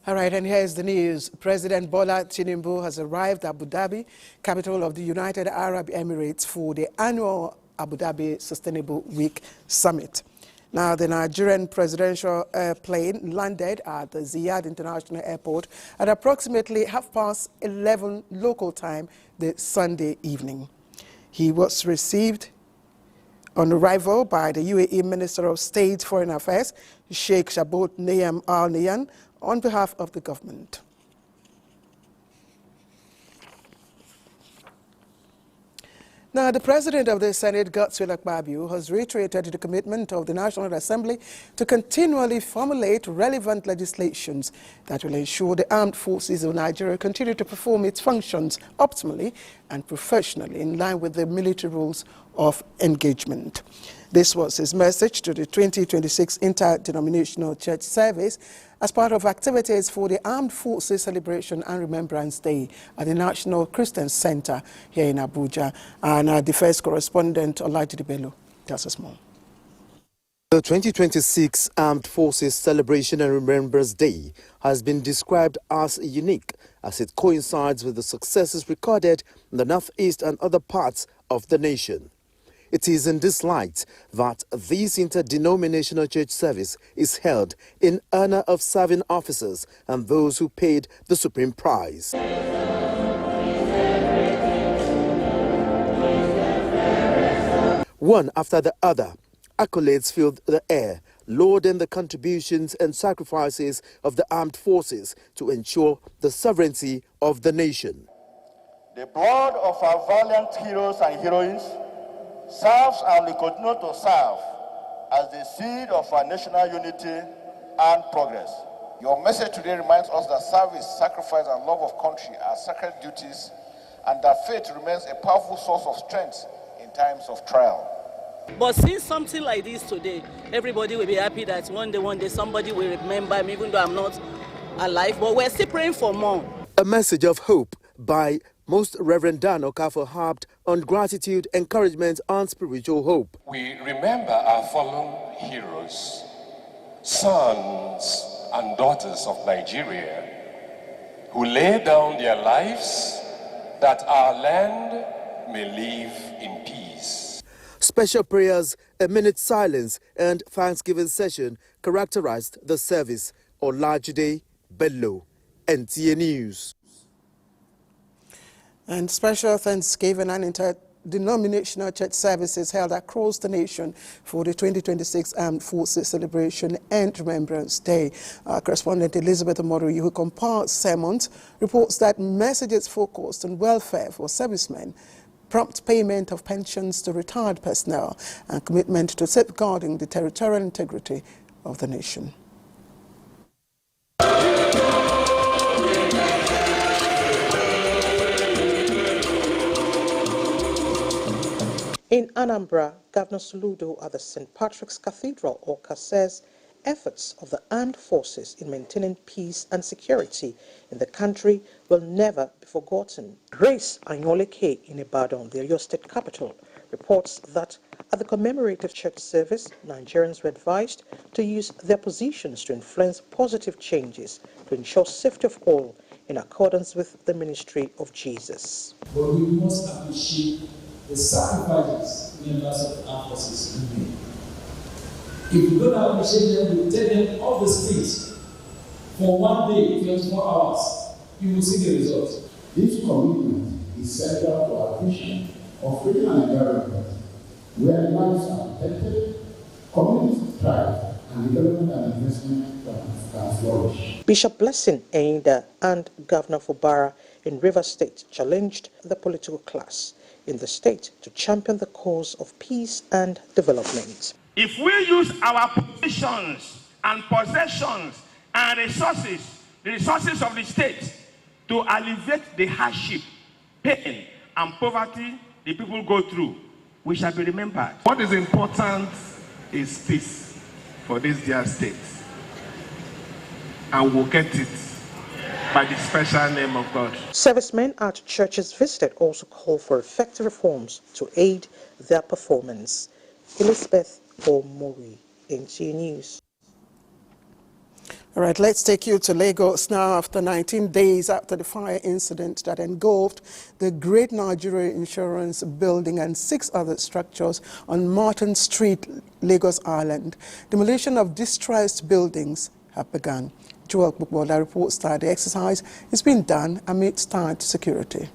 All right, and here's the news. President Bola Tinubu has arrived at Abu Dhabi, capital of the United Arab Emirates, for the annual Abu Dhabi Sustainable Week Summit. Now, the Nigerian presidential airplane landed at the Ziyad International Airport at approximately 11:30 local time the Sunday evening. He was received on arrival by the UAE Minister of State Foreign Affairs, Sheikh Shabot Nayam Al Nahyan, on behalf of the government. Now, the President of the Senate, Godswill Akpabio, has reiterated the commitment of the National Assembly to continually formulate relevant legislations that will ensure the armed forces of Nigeria continue to perform its functions optimally and professionally in line with the military rules of engagement. This was his message to the 2026 Interdenominational Church Service as part of activities for the Armed Forces Celebration and Remembrance Day at the National Christian Center here in Abuja. And our defense correspondent, Olajide Bello, tells us more. The 2026 Armed Forces Celebration and Remembrance Day has been described as unique as it coincides with the successes recorded in the Northeast and other parts of the nation. It is in this light that this interdenominational church service is held in honor of serving officers and those who paid the supreme price. One after the other, accolades filled the air, lauding the contributions and sacrifices of the armed forces to ensure the sovereignty of the nation. The blood of our valiant heroes and heroines serves and will continue to serve as the seed of our national unity and progress. Your message today reminds us that service, sacrifice, and love of country are sacred duties, and that faith remains a powerful source of strength in times of trial. But seeing something like this today, everybody will be happy that one day somebody will remember me, even though I'm not alive, but we're still praying for more. A message of hope by Most Reverend Dan Okafor harped on gratitude, encouragement, and spiritual hope. We remember our fallen heroes, sons and daughters of Nigeria, who laid down their lives that our land may live in peace. Special prayers, a minute silence, and Thanksgiving session characterized the service. Olajide Bello, NTA News. And special Thanksgiving and interdenominational church services held across the nation for the 2026 Armed Forces Celebration and Remembrance Day. Our correspondent Elizabeth Omori, who compiles sermons, reports that messages focused on welfare for servicemen, prompt payment of pensions to retired personnel, and commitment to safeguarding the territorial integrity of the nation. In Anambra, Governor Soludo at the St. Patrick's Cathedral, Awka, says efforts of the armed forces in maintaining peace and security in the country will never be forgotten. Grace Anyoleke in Ibadan, the Oyo State capital, reports that at the commemorative church service, Nigerians were advised to use their positions to influence positive changes to ensure safety of all in accordance with the ministry of Jesus. But we must appreciate the sacrifices members of the armed forces make. If we don't appreciate them, we take them off the streets for 1 day, 24 hours, you will see the results. This commitment is central to our vision of creating an environment where lives are protected, communities thrive, and development and investment can flourish. Bishop Blessing Ainda and Governor Fubara in Rivers State challenged the political class in the state to champion the cause of peace and development. If we use our positions and possessions and resources, the resources of the state, to alleviate the hardship, pain, and poverty the people go through, we shall be remembered. What is important is peace for this dear state. And we'll get it by the special name of God. Servicemen at churches visited also call for effective reforms to aid their performance. Elizabeth Omori, NTA News. All right, let's take you to Lagos now. After 19 days after the fire incident that engulfed the Great Nigerian Insurance Building and 6 other structures on Martin Street, Lagos Island, demolition of distressed buildings have begun. Joel Bukbola reports that the exercise is being done amidst tight security.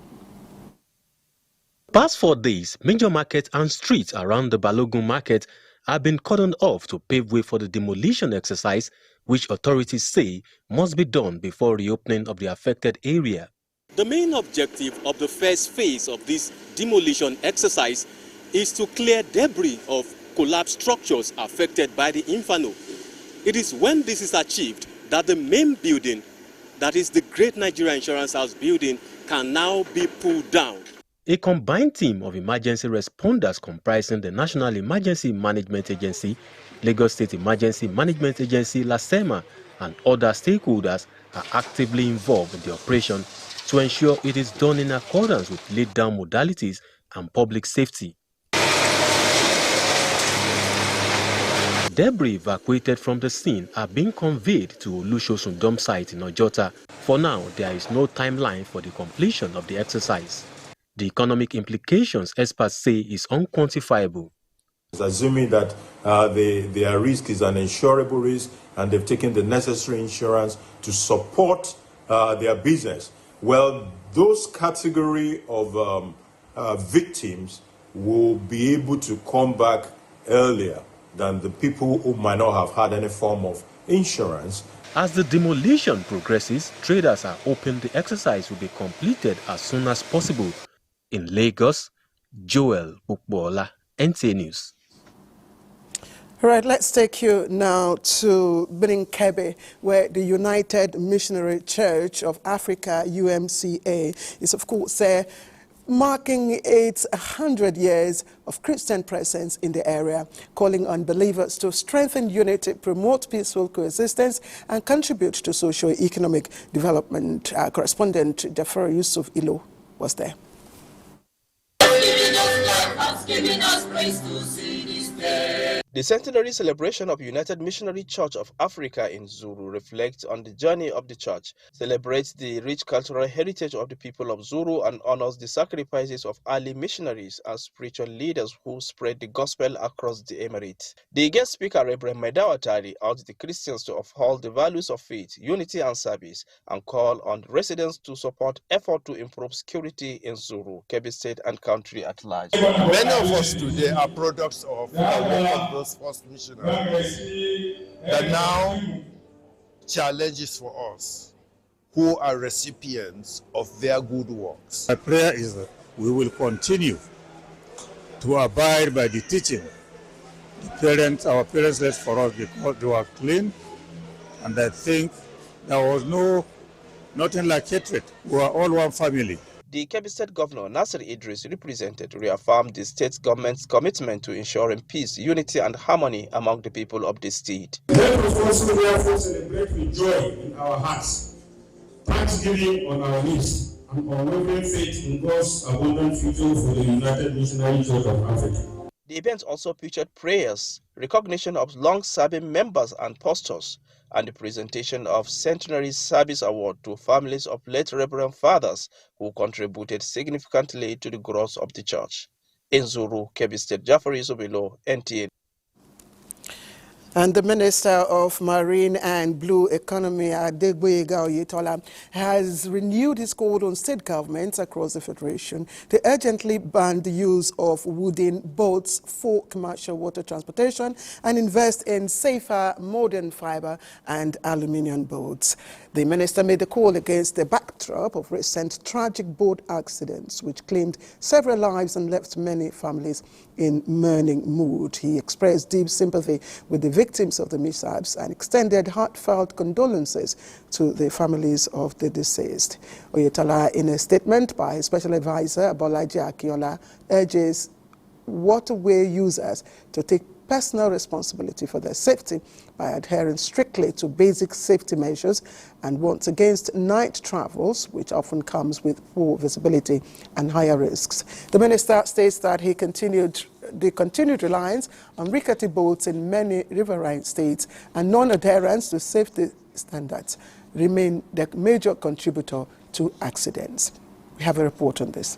Past 4 days, major markets and streets around the Balogun market have been cordoned off to pave way for the demolition exercise, which authorities say must be done before reopening of the affected area. The main objective of the first phase of this demolition exercise is to clear debris of collapsed structures affected by the inferno. It is when this is achieved that the main building, that is the Great Nigerian Insurance House building, can now be pulled down. A combined team of emergency responders comprising the National Emergency Management Agency, Lagos State Emergency Management Agency, LASEMA, and other stakeholders are actively involved in the operation to ensure it is done in accordance with laid-down modalities and public safety. Debris evacuated from the scene are being conveyed to Olusosun dump site in Ojota. For now, there is no timeline for the completion of the exercise. The economic implications, experts say, is unquantifiable. Assuming that their risk is an insurable risk and they've taken the necessary insurance to support their business, well, those category of victims will be able to come back earlier than the people who might not have had any form of insurance. As the demolition progresses, traders are hoping the exercise will be completed as soon as possible. In Lagos, Joel Bukbola, NTA News. All right, let's take you now to Kebe, where the United Missionary Church of Africa, UMCA, is of course marking its 100 years of Christian presence in the area, calling on believers to strengthen unity, promote peaceful coexistence, and contribute to socio-economic development. Our correspondent, Jafar Yusuf Ilo, was there. The centenary celebration of United Missionary Church of Africa in Zuru reflects on the journey of the church, celebrates the rich cultural heritage of the people of Zuru, and honors the sacrifices of early missionaries and spiritual leaders who spread the gospel across the emirate. The guest speaker, Reverend Medawatari, urged the Christians to uphold the values of faith, unity and service, and call on residents to support efforts to improve security in Zuru, Kebbi State and country at large. Many of us today are products of the work of those first missionaries. The now challenges for us who are recipients of their good works. My prayer is that we will continue to abide by the teaching our parents left for us, because they were clean, and I think there was nothing like hatred. We were all one family. The Kebbi State Governor, Nasir Idris, reaffirmed the state government's commitment to ensuring peace, unity, and harmony among the people of the state. Let us also therefore celebrate with joy in our hearts, thanksgiving on our lips, and unwavering faith in God's abundant future for the United Missionary Church of Africa. The event also featured prayers, recognition of long-serving members and pastors, and the presentation of Centenary Service Award to families of late Reverend Fathers who contributed significantly to the growth of the church. In Zuru, Kebbi State, Jafari Zubilo, NTA. And the Minister of Marine and Blue Economy, Adegboyega Oyetola, has renewed his call on state governments across the Federation to urgently ban the use of wooden boats for commercial water transportation and invest in safer, modern fiber and aluminium boats. The minister made the call against the backdrop of recent tragic boat accidents, which claimed several lives and left many families in mourning mood. He expressed deep sympathy with the victims of the mishaps and extended heartfelt condolences to the families of the deceased. Oyetola, in a statement by his special advisor, Bolaji Akinola, urges waterway users to take personal responsibility for their safety by adhering strictly to basic safety measures and warns against night travels, which often comes with poor visibility and higher risks. The minister states that the continued reliance on rickety boats in many riverine states and non-adherence to standards remain the major contributor to accidents. We have a report on this.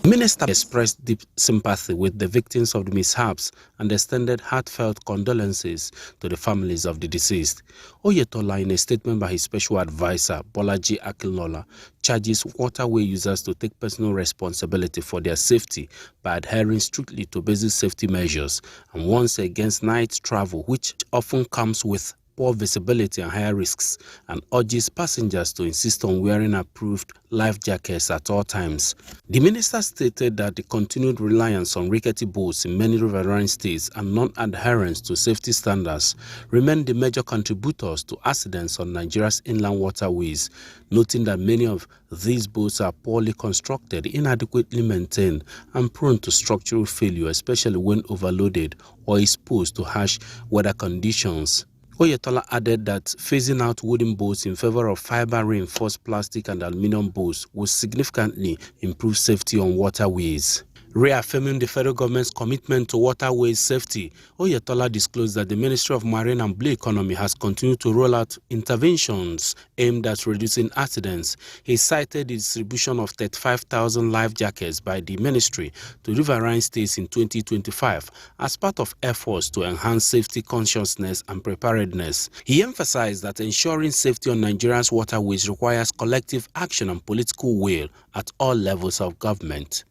The minister expressed deep sympathy with the victims of the mishaps and extended heartfelt condolences to the families of the deceased. Oyetola, in a statement by his special advisor, Bolaji Akinlola, charges waterway users to take personal responsibility for their safety by adhering strictly to basic safety measures and warns against night travel, which often comes with poor visibility and higher risks, and urges passengers to insist on wearing approved life jackets at all times. The minister stated that the continued reliance on rickety boats in many riverine states and non-adherence to safety standards remain the major contributors to accidents on Nigeria's inland waterways, noting that many of these boats are poorly constructed, inadequately maintained, and prone to structural failure, especially when overloaded or exposed to harsh weather conditions. Oyetola added that phasing out wooden boats in favor of fiber-reinforced plastic and aluminum boats will significantly improve safety on waterways. Reaffirming the federal government's commitment to waterways safety, Oyetola disclosed that the Ministry of Marine and Blue Economy has continued to roll out interventions aimed at reducing accidents. He cited the distribution of 35,000 life jackets by the ministry to riverine states in 2025 as part of efforts to enhance safety consciousness and preparedness. He emphasized that ensuring safety on Nigeria's waterways requires collective action and political will at all levels of government.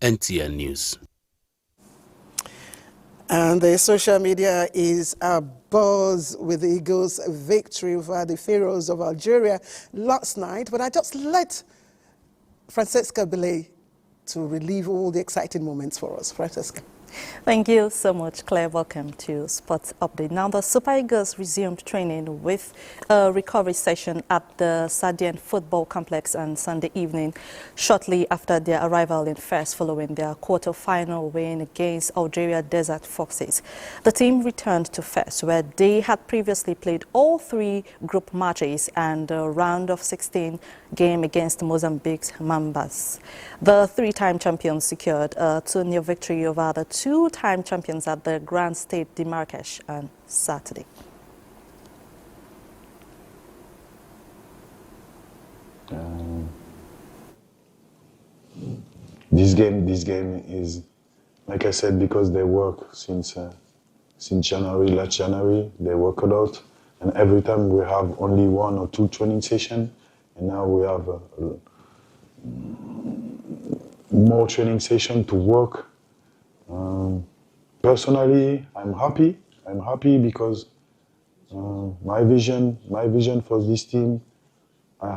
NTN News. And the social media is abuzz with the Eagles' victory over the Pharaohs of Algeria last night. But I just let Francesca Belay to relive all the exciting moments for us. Francesca. Thank you so much, Claire. Welcome to Sports Update. Now, the Super Eagles resumed training with a recovery session at the Stadium Football Complex on Sunday evening, shortly after their arrival in Fes following their quarter-final win against Algeria Desert Foxes. The team returned to Fes, where they had previously played all 3 group matches and a round of 16 game against Mozambique's Mambas. The 3-time champions secured a 2-0 victory over the 2-time champions at the Grand Stade de Marrakech on Saturday. This game is, like I said, because they work since January, last January, they work a lot, and every time we have only 1 or 2 training sessions, and now we have more training session to work. Personally, I'm happy. I'm happy because my vision for this team, I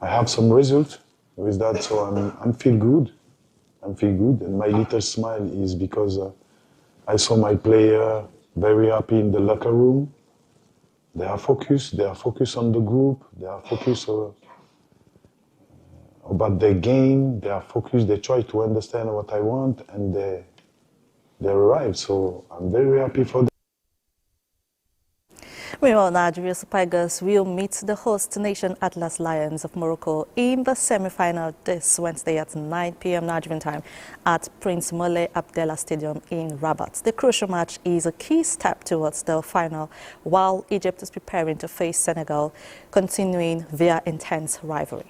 have some results with that, so I'm feel good. And my little smile is because I saw my player very happy in the locker room. They are focused on the group, they are focused about their game, they are focused, they try to understand what I want, and they arrive. So I'm very happy for them. Meanwhile, Nigeria Super Eagles will meet the host nation Atlas Lions of Morocco in the semi-final this Wednesday at 9 p.m. Nigerian time at Prince Moulay Abdallah Stadium in Rabat. The crucial match is a key step towards the final, while Egypt is preparing to face Senegal, continuing their intense rivalry.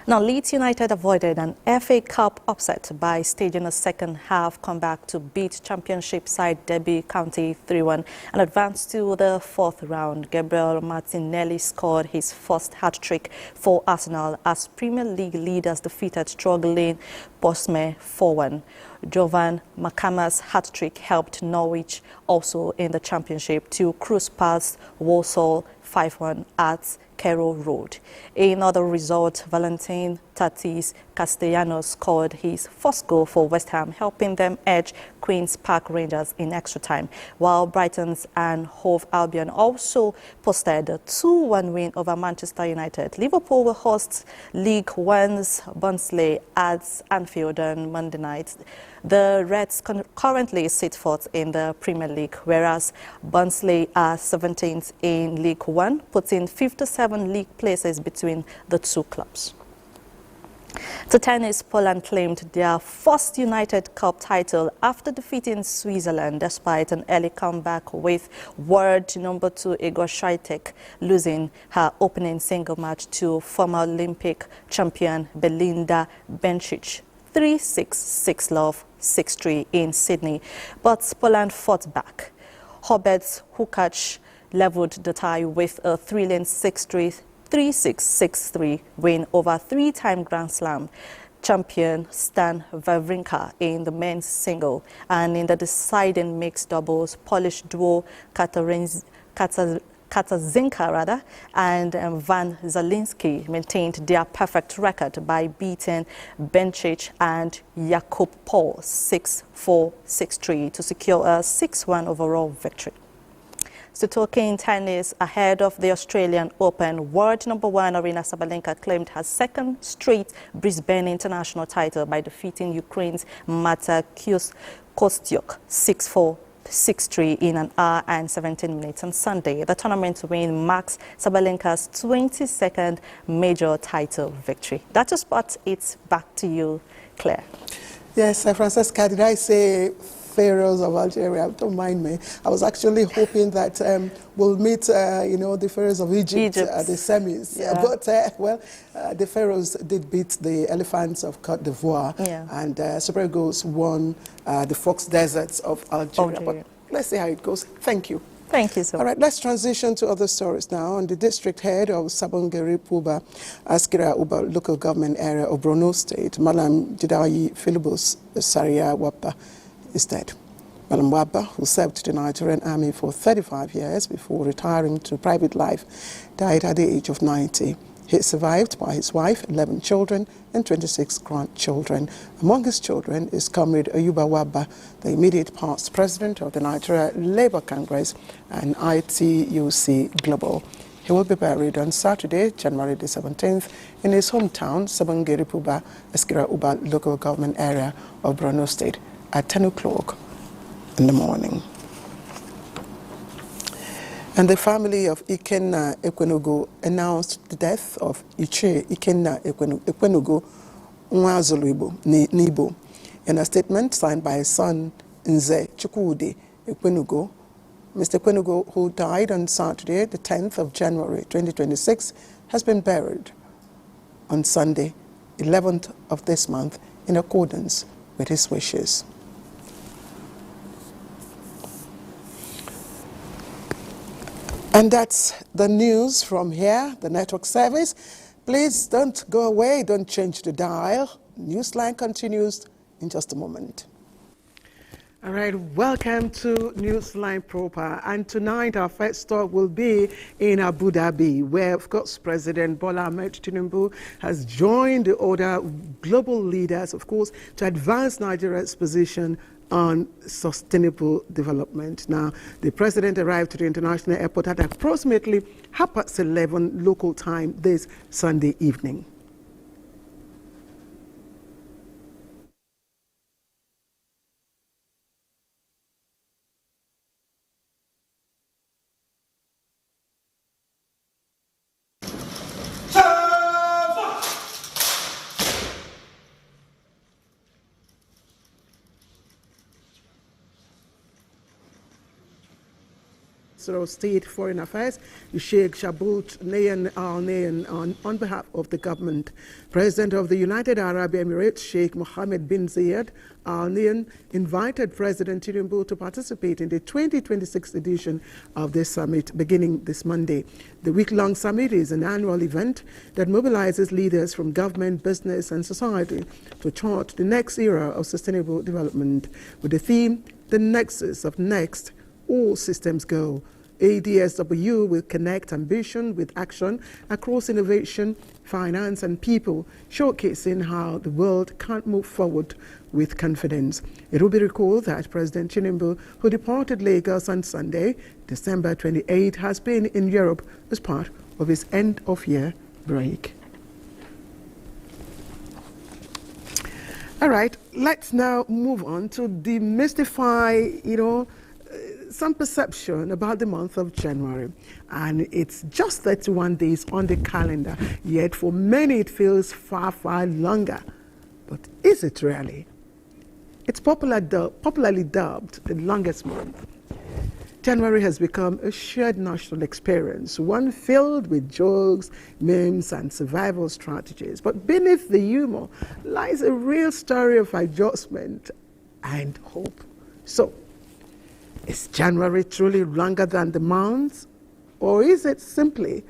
Now, Leeds United avoided an FA Cup upset by staging a second-half comeback to beat Championship side Derby County 3-1 and advanced to the 4th round. Gabriel Martinelli scored his first hat-trick for Arsenal as Premier League leaders defeated struggling Bournemouth 4-1. Jovan Makama's hat-trick helped Norwich, also in the Championship, to cruise past Walsall 5-1 at Carroll Road. In another result, Valentin Tatis Castellanos scored his first goal for West Ham, helping them edge Queen's Park Rangers in extra time, while Brighton's and Hove Albion also posted a 2-1 win over Manchester United. Liverpool will host League One's Barnsley at Anfield on Monday night. The Reds currently sit 4th in the Premier League, whereas Barnsley are 17th in League One, putting 57 league places between the two clubs. To tennis, Poland claimed their first United Cup title after defeating Switzerland despite an early comeback, with world number 2 Igor Swiatek losing her opening single match to former Olympic champion Belinda Bencic 3-6, 6-love, 6-3 in Sydney. But Poland fought back. Hubert Hurkacz leveled the tie with a thrilling 6-3, 3-6, 6-3 win over three-time Grand Slam champion Stan Wawrinka in the men's single. And in the deciding mixed doubles, Polish duo Katarzyna and Van Zielinski maintained their perfect record by beating Bencic and Jakub Paul 6-4, 6-3 to secure a 6-1 overall victory. So talking tennis, ahead of the Australian Open, world number 1 Aryna Sabalenka claimed her second straight Brisbane International title by defeating Ukraine's Marta Kostyuk 6-4, 6-3 in an hour and 17 minutes on Sunday. The tournament win marks Sabalenka's 22nd major title victory. That just brought it back to you, Claire. Yes, Francesca, did I say Pharaohs of Algeria? Don't mind me. I was actually hoping that we'll meet, the Pharaohs of Egypt at the semis. Yeah. But, the Pharaohs did beat the Elephants of Cote d'Ivoire. Yeah. And Super Eagles won the Fox Deserts of Algeria. But let's see how it goes. Thank you. Thank you so much. All right, let's transition to other stories now. On the district head of Sabongeri Puba, Askira Uba local government area of Borno State, Malam Jidayi Philibus Saria Wapa, is dead. Malam Wapa, who served the Nigerian army for 35 years before retiring to private life, died at the age of 90. He is survived by his wife, 11 children, and 26 grandchildren. Among his children is Comrade Ayuba Waba, the immediate past president of the Nigeria Labour Congress and ITUC Global. He will be buried on Saturday, January the 17th, in his hometown, Sabongeri Puba, Askira Uba local government area of Borno State, at 10 o'clock in the morning. And the family of Ikenna Ekwenugo announced the death of Iche Ikenna Ekwenugo Nwazoluibo Nibo. In a statement signed by his son Nze Chukwudi Ekwenugo, Mr. Ekwenugo, who died on Saturday, the 10th of January 2026, has been buried on Sunday, 11th of this month, in accordance with his wishes. And that's the news from here, the network service. Please don't go away, don't change the dial. Newsline continues in just a moment. All right, welcome to Newsline proper. And tonight our first stop will be in Abu Dhabi, where, of course, President Bola Ahmed Tinubu has joined the other global leaders, of course, to advance Nigeria's position on sustainable development. Now, the president arrived to the international airport at approximately 11:30 local time this Sunday evening. State Foreign Affairs, Sheikh Shabut Nayan Al Nayan, on behalf of the government. President of the United Arab Emirates, Sheikh Mohammed bin Zayed Al Nayan, invited President Tinubu to participate in the 2026 edition of this summit beginning this Monday. The week-long summit is an annual event that mobilizes leaders from government, business, and society to chart the next era of sustainable development with the theme, The Nexus of Next, All Systems Go. ADSW will connect ambition with action across innovation, finance, and people, showcasing how the world can move forward with confidence. It will be recalled that President Tinubu, who departed Lagos on Sunday, December 28, has been in Europe as part of his end-of-year break. All right, let's now move on to demystify, some perception about the month of January, and it's just 31 days on the calendar, yet for many it feels far, far longer. But is it really? It's popularly dubbed the longest month. January has become a shared national experience, one filled with jokes, memes, and survival strategies. But beneath the humor lies a real story of adjustment and hope. So, is January truly longer than the months? Or is it simply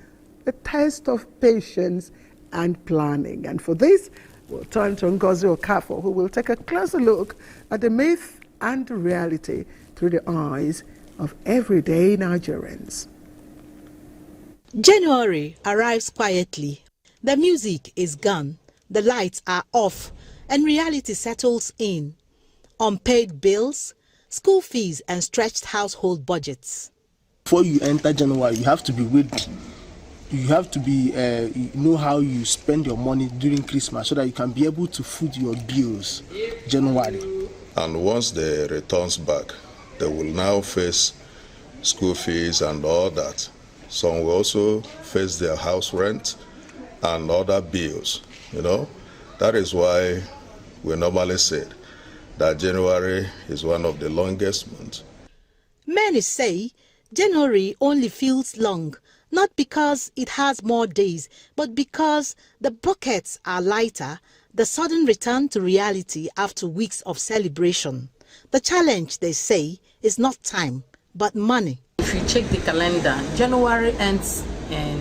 a test of patience and planning? And for this, we'll turn to Ngozi Okafor, who will take a closer look at the myth and the reality through the eyes of everyday Nigerians. January arrives quietly. The music is gone, the lights are off, and reality settles in. Unpaid bills, school fees, and stretched household budgets. Before you enter January, you have to be with. You have to be know how you spend your money during Christmas so that you can be able to foot your bills January. And once they returns back, they will now face school fees and all that. Some will also face their house rent and other bills, you know. That is why we normally say that January is one of the longest months. Many say January only feels long, not because it has more days, but because the buckets are lighter, the sudden return to reality after weeks of celebration. The challenge, they say, is not time, but money. If you check the calendar, January ends in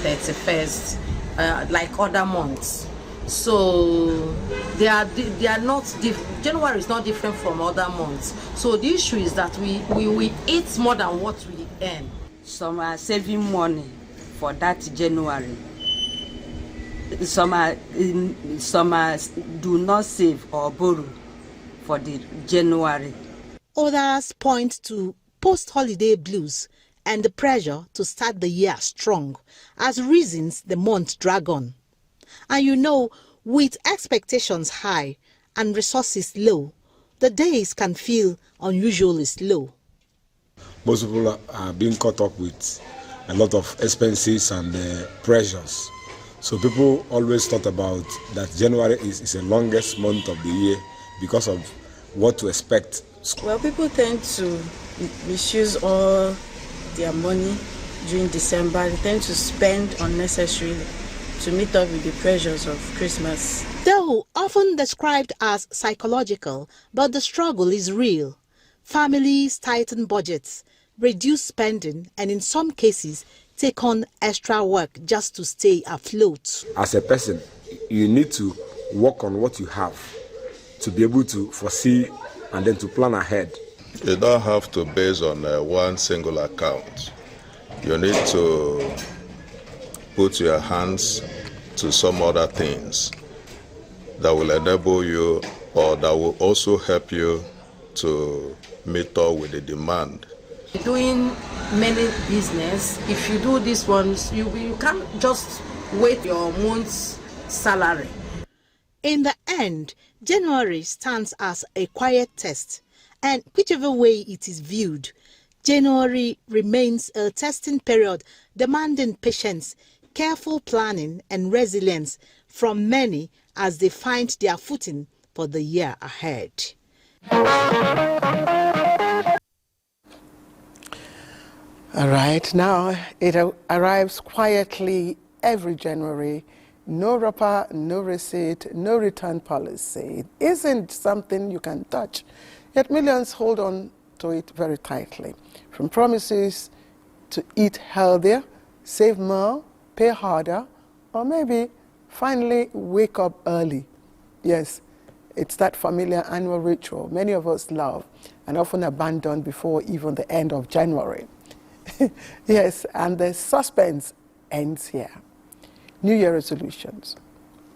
31st, like other months. So they are not January is not different from other months. So the issue is that we eat more than what we earn. Some are saving money for that January. Some do not save or borrow for the January. Others point to post-holiday blues and the pressure to start the year strong as reasons the month drag on. And you know, with expectations high and resources low, the days can feel unusually slow. Most people are being caught up with a lot of expenses and pressures. So people always thought about that January is the longest month of the year because of what to expect. Well, people tend to misuse all their money during December. They tend to spend unnecessarily to meet up with the pressures of Christmas. Though often described as psychological, but the struggle is real. Families tighten budgets, reduce spending, and in some cases, take on extra work just to stay afloat. As a person, you need to work on what you have to be able to foresee and then to plan ahead. You don't have to base on one single account. You need to put your hands to some other things that will enable you or that will also help you to meet up with the demand. Doing many business, if you do these ones, you can't just wait your month's salary. In the end, January stands as a quiet test, and whichever way it is viewed, January remains a testing period demanding patience, careful planning, and resilience from many as they find their footing for the year ahead. All right, now it arrives quietly every January. No wrapper, no receipt, no return policy. It isn't something you can touch, yet millions hold on to it very tightly. From promises to eat healthier, save more, pay harder, or maybe finally wake up early. Yes, it's that familiar annual ritual many of us love and often abandon before even the end of January. Yes, and the suspense ends here. New Year resolutions.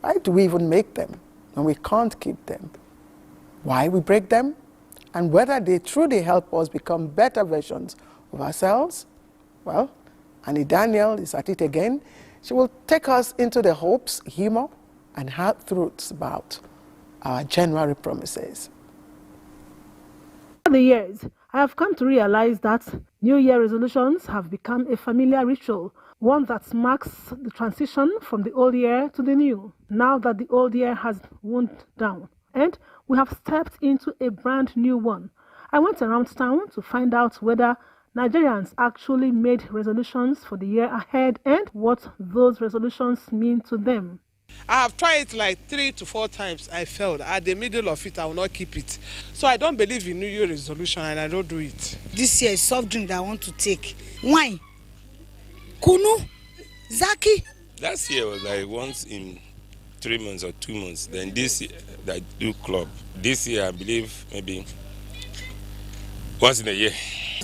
Why do we even make them when we can't keep them? Why we break them? And whether they truly help us become better versions of ourselves? Well, Annie Daniel is at it again. She will take us into the hopes, humor, and hard truths about our January promises. Over the years, I have come to realize that New Year resolutions have become a familiar ritual, one that marks the transition from the old year to the new, now that the old year has wound down, and we have stepped into a brand new one. I went around town to find out whether Nigerians actually made resolutions for the year ahead and what those resolutions mean to them. I have tried it like 3 to 4 times. I failed. At the middle of it, I will not keep it. So I don't believe in New Year resolution and I don't do it. This year is soft drink that I want to take. Wine, kunu, zaki. Last year was like once in 3 months or 2 months. Then this year, I do club. This year, I believe maybe once in a year.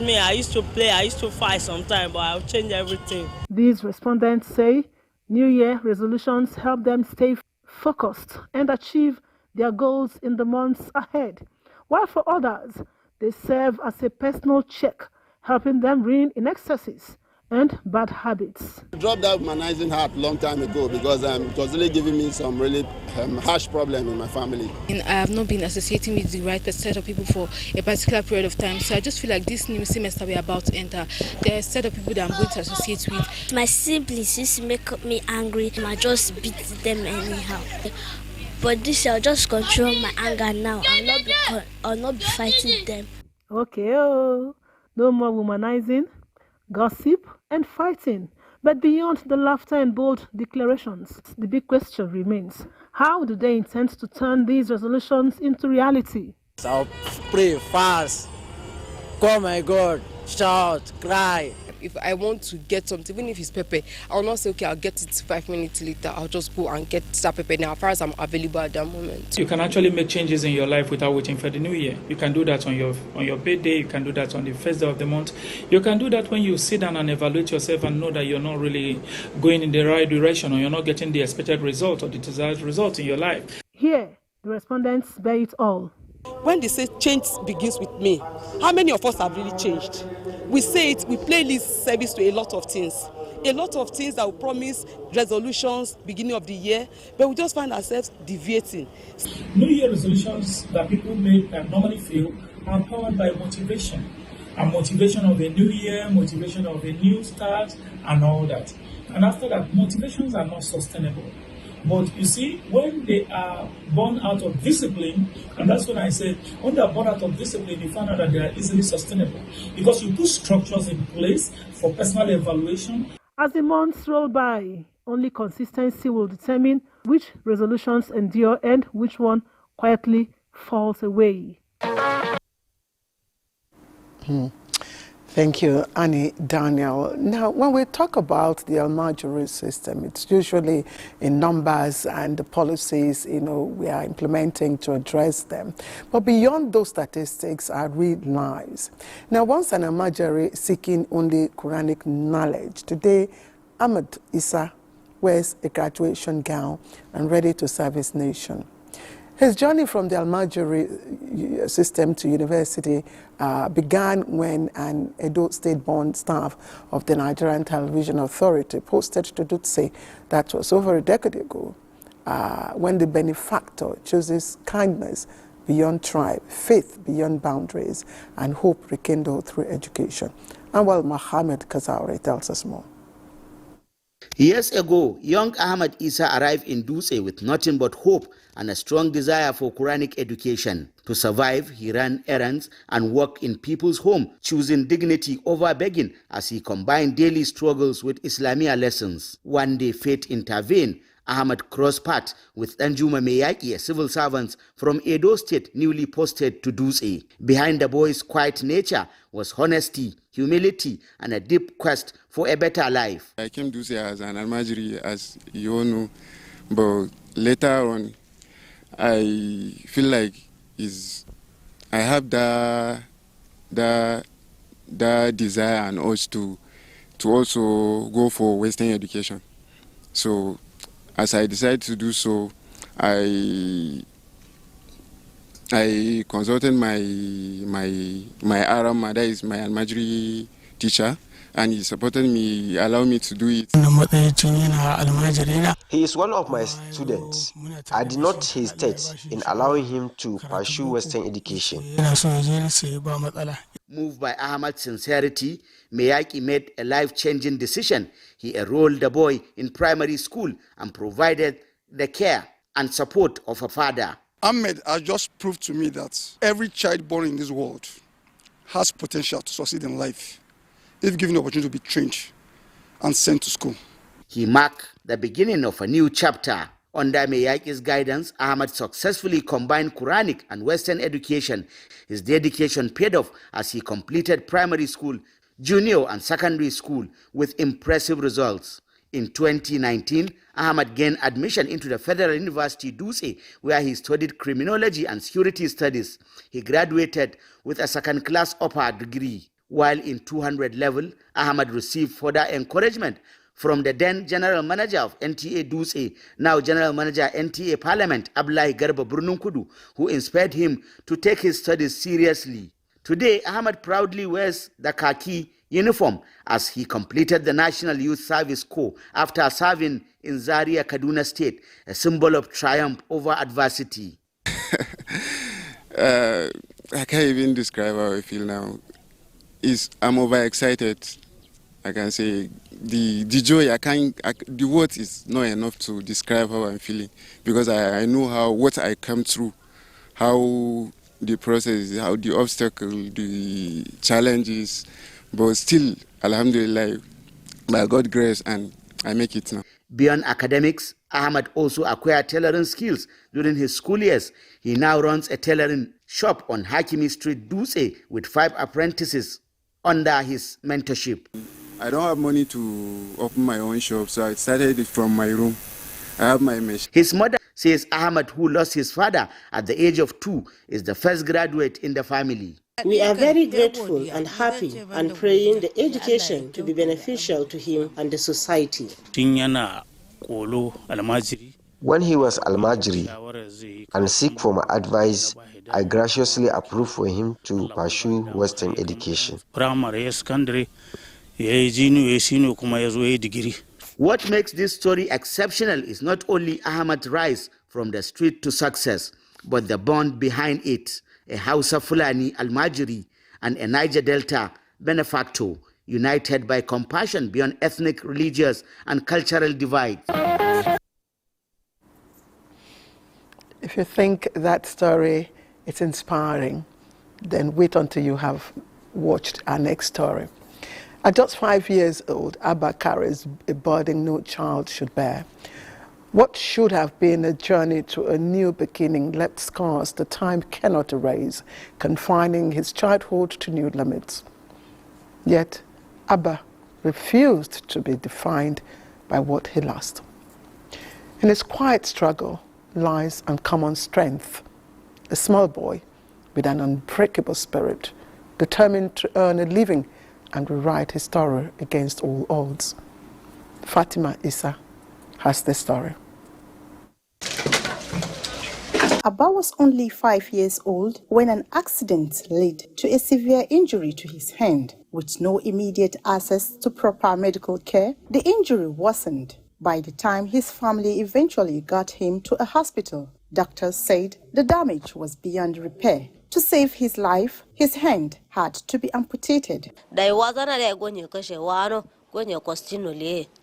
Me, I used to play, I used to fight sometimes, but I'll change everything. These respondents say New Year resolutions help them stay focused and achieve their goals in the months ahead, while for others, they serve as a personal check, helping them rein in excesses and bad habits. I dropped that humanizing heart a long time ago because it was really giving me some really harsh problem in my family. And I have not been associating with the right set of people for a particular period of time, so I just feel like this new semester we're about to enter, there are a set of people that I'm going to associate with. My siblings used to make me angry, and I just beat them anyhow. But this year I'll just control my anger now. I'll not be fighting them. Okay, no more womanizing, gossip and fighting. But beyond the laughter and bold declarations, the big question remains: how do they intend to turn these resolutions into reality? I'll pray, fast, call my God, shout, cry. If I want to get something, even if it's pepper, I'll not say, okay, I'll get it 5 minutes later. I'll just go and get that pepper now, as far as I'm available at that moment. You can actually make changes in your life without waiting for the new year. You can do that on your birthday. You can do that on the first day of the month. You can do that when you sit down and evaluate yourself and know that you're not really going in the right direction, or you're not getting the expected result or the desired result in your life. Here, the respondents bear it all. When they say change begins with me, how many of us have really changed? We say it, we play lip service to a lot of things that will promise resolutions beginning of the year, but we just find ourselves deviating. New Year resolutions that people make and normally feel are powered by motivation. And motivation of a new year, motivation of a new start, and all that. And after that, motivations are not sustainable. But you see, when they are born out of discipline, and that's when I said, when they are born out of discipline, you find out that they are easily sustainable. Because you put structures in place for personal evaluation. As the months roll by, only consistency will determine which resolutions endure and which one quietly falls away. Thank you, Annie Daniel. Now, when we talk about the Almajiri system, it's usually in numbers and the policies, we are implementing to address them. But beyond those statistics are real lives. Now, once an Almajiri seeking only Quranic knowledge, today, Ahmad Isa wears a graduation gown and ready to serve his nation. His journey from the Almajiri system to university began when an Edo State-born staff of the Nigerian Television Authority posted to Dutse that was over a decade ago, when the benefactor chooses kindness beyond tribe, faith beyond boundaries, and hope rekindled through education. And while Mohammed Kazaure tells us more. Years ago, young Ahmad Isa arrived in Dutse with nothing but hope and a strong desire for Quranic education. To survive, he ran errands and worked in people's homes, choosing dignity over begging as he combined daily struggles with Islamia lessons. One day, fate intervened. Ahmad crossed paths with Danjuma Meyaki, a civil servant from Edo State, newly posted to Dutse. Behind the boy's quiet nature was honesty, humility, and a deep quest for a better life. I came to Dutse as an Almajiri, as you all know, but later on, I feel like I have that desire and urge to also go for Western education. So as I decided to do so, I consulted my Aram, that is my Almajiri teacher, and he supported me, he allowed me to do it. He is one of my students. I did not hesitate in allowing him to pursue Western education. Moved by Ahmad's sincerity, Miyaki made a life-changing decision. He enrolled the boy in primary school and provided the care and support of a father. Ahmed has just proved to me that every child born in this world has potential to succeed in life if given the opportunity to be trained and sent to school. He marked the beginning of a new chapter. Under Miyaki's guidance, Ahmad successfully combined Quranic and Western education. His dedication paid off as he completed primary school, junior and secondary school with impressive results. In 2019, Ahmad gained admission into the Federal University Dutse, where he studied criminology and security studies. He graduated with a second-class upper degree. While in 200 level, Ahmad received further encouragement from the then General Manager of NTA Dutse, now General Manager NTA Parliament, Abdullahi Garba Burnunkudu, who inspired him to take his studies seriously. Today, Ahmad proudly wears the khaki uniform as he completed the National Youth Service Corps after serving in Zaria, Kaduna State, a symbol of triumph over adversity. I can't even describe how I feel now. I'm overexcited. I can say the joy, the word is not enough to describe how I'm feeling, because I know what I come through, how the process, how the obstacle, the challenges, but still, alhamdulillah, by God's grace, and I make it now. Beyond academics, Ahmad also acquired tailoring skills during his school years. He now runs a tailoring shop on Hakimi Street, Dutse, with 5 apprentices under his mentorship. I don't have money to open my own shop, so I started it from my room. I have my machine. His mother says Ahmad, who lost his father at the age of 2, is the first graduate in the family. We are very grateful and happy and praying the education to be beneficial to him and the society. When he was Almajiri and seek for my advice, I graciously approved for him to pursue Western education. What makes this story exceptional is not only Ahmad's rise from the street to success, but the bond behind it, a Hausa Fulani Almajiri and a Niger Delta benefactor, united by compassion beyond ethnic, religious, and cultural divides. If you think that story is inspiring, then wait until you have watched our next story. At just 5 years old, Abba carries a burden no child should bear. What should have been a journey to a new beginning left scars the time cannot erase, confining his childhood to new limits. Yet, Abba refused to be defined by what he lost. In his quiet struggle lies uncommon strength, a small boy with an unbreakable spirit, determined to earn a living and rewrite his story against all odds. Fatima Issa has the story. Abba was only 5 years old when an accident led to a severe injury to his hand. With no immediate access to proper medical care, the injury worsened. By the time his family eventually got him to a hospital, doctors said the damage was beyond repair. To save his life, his hand had to be amputated.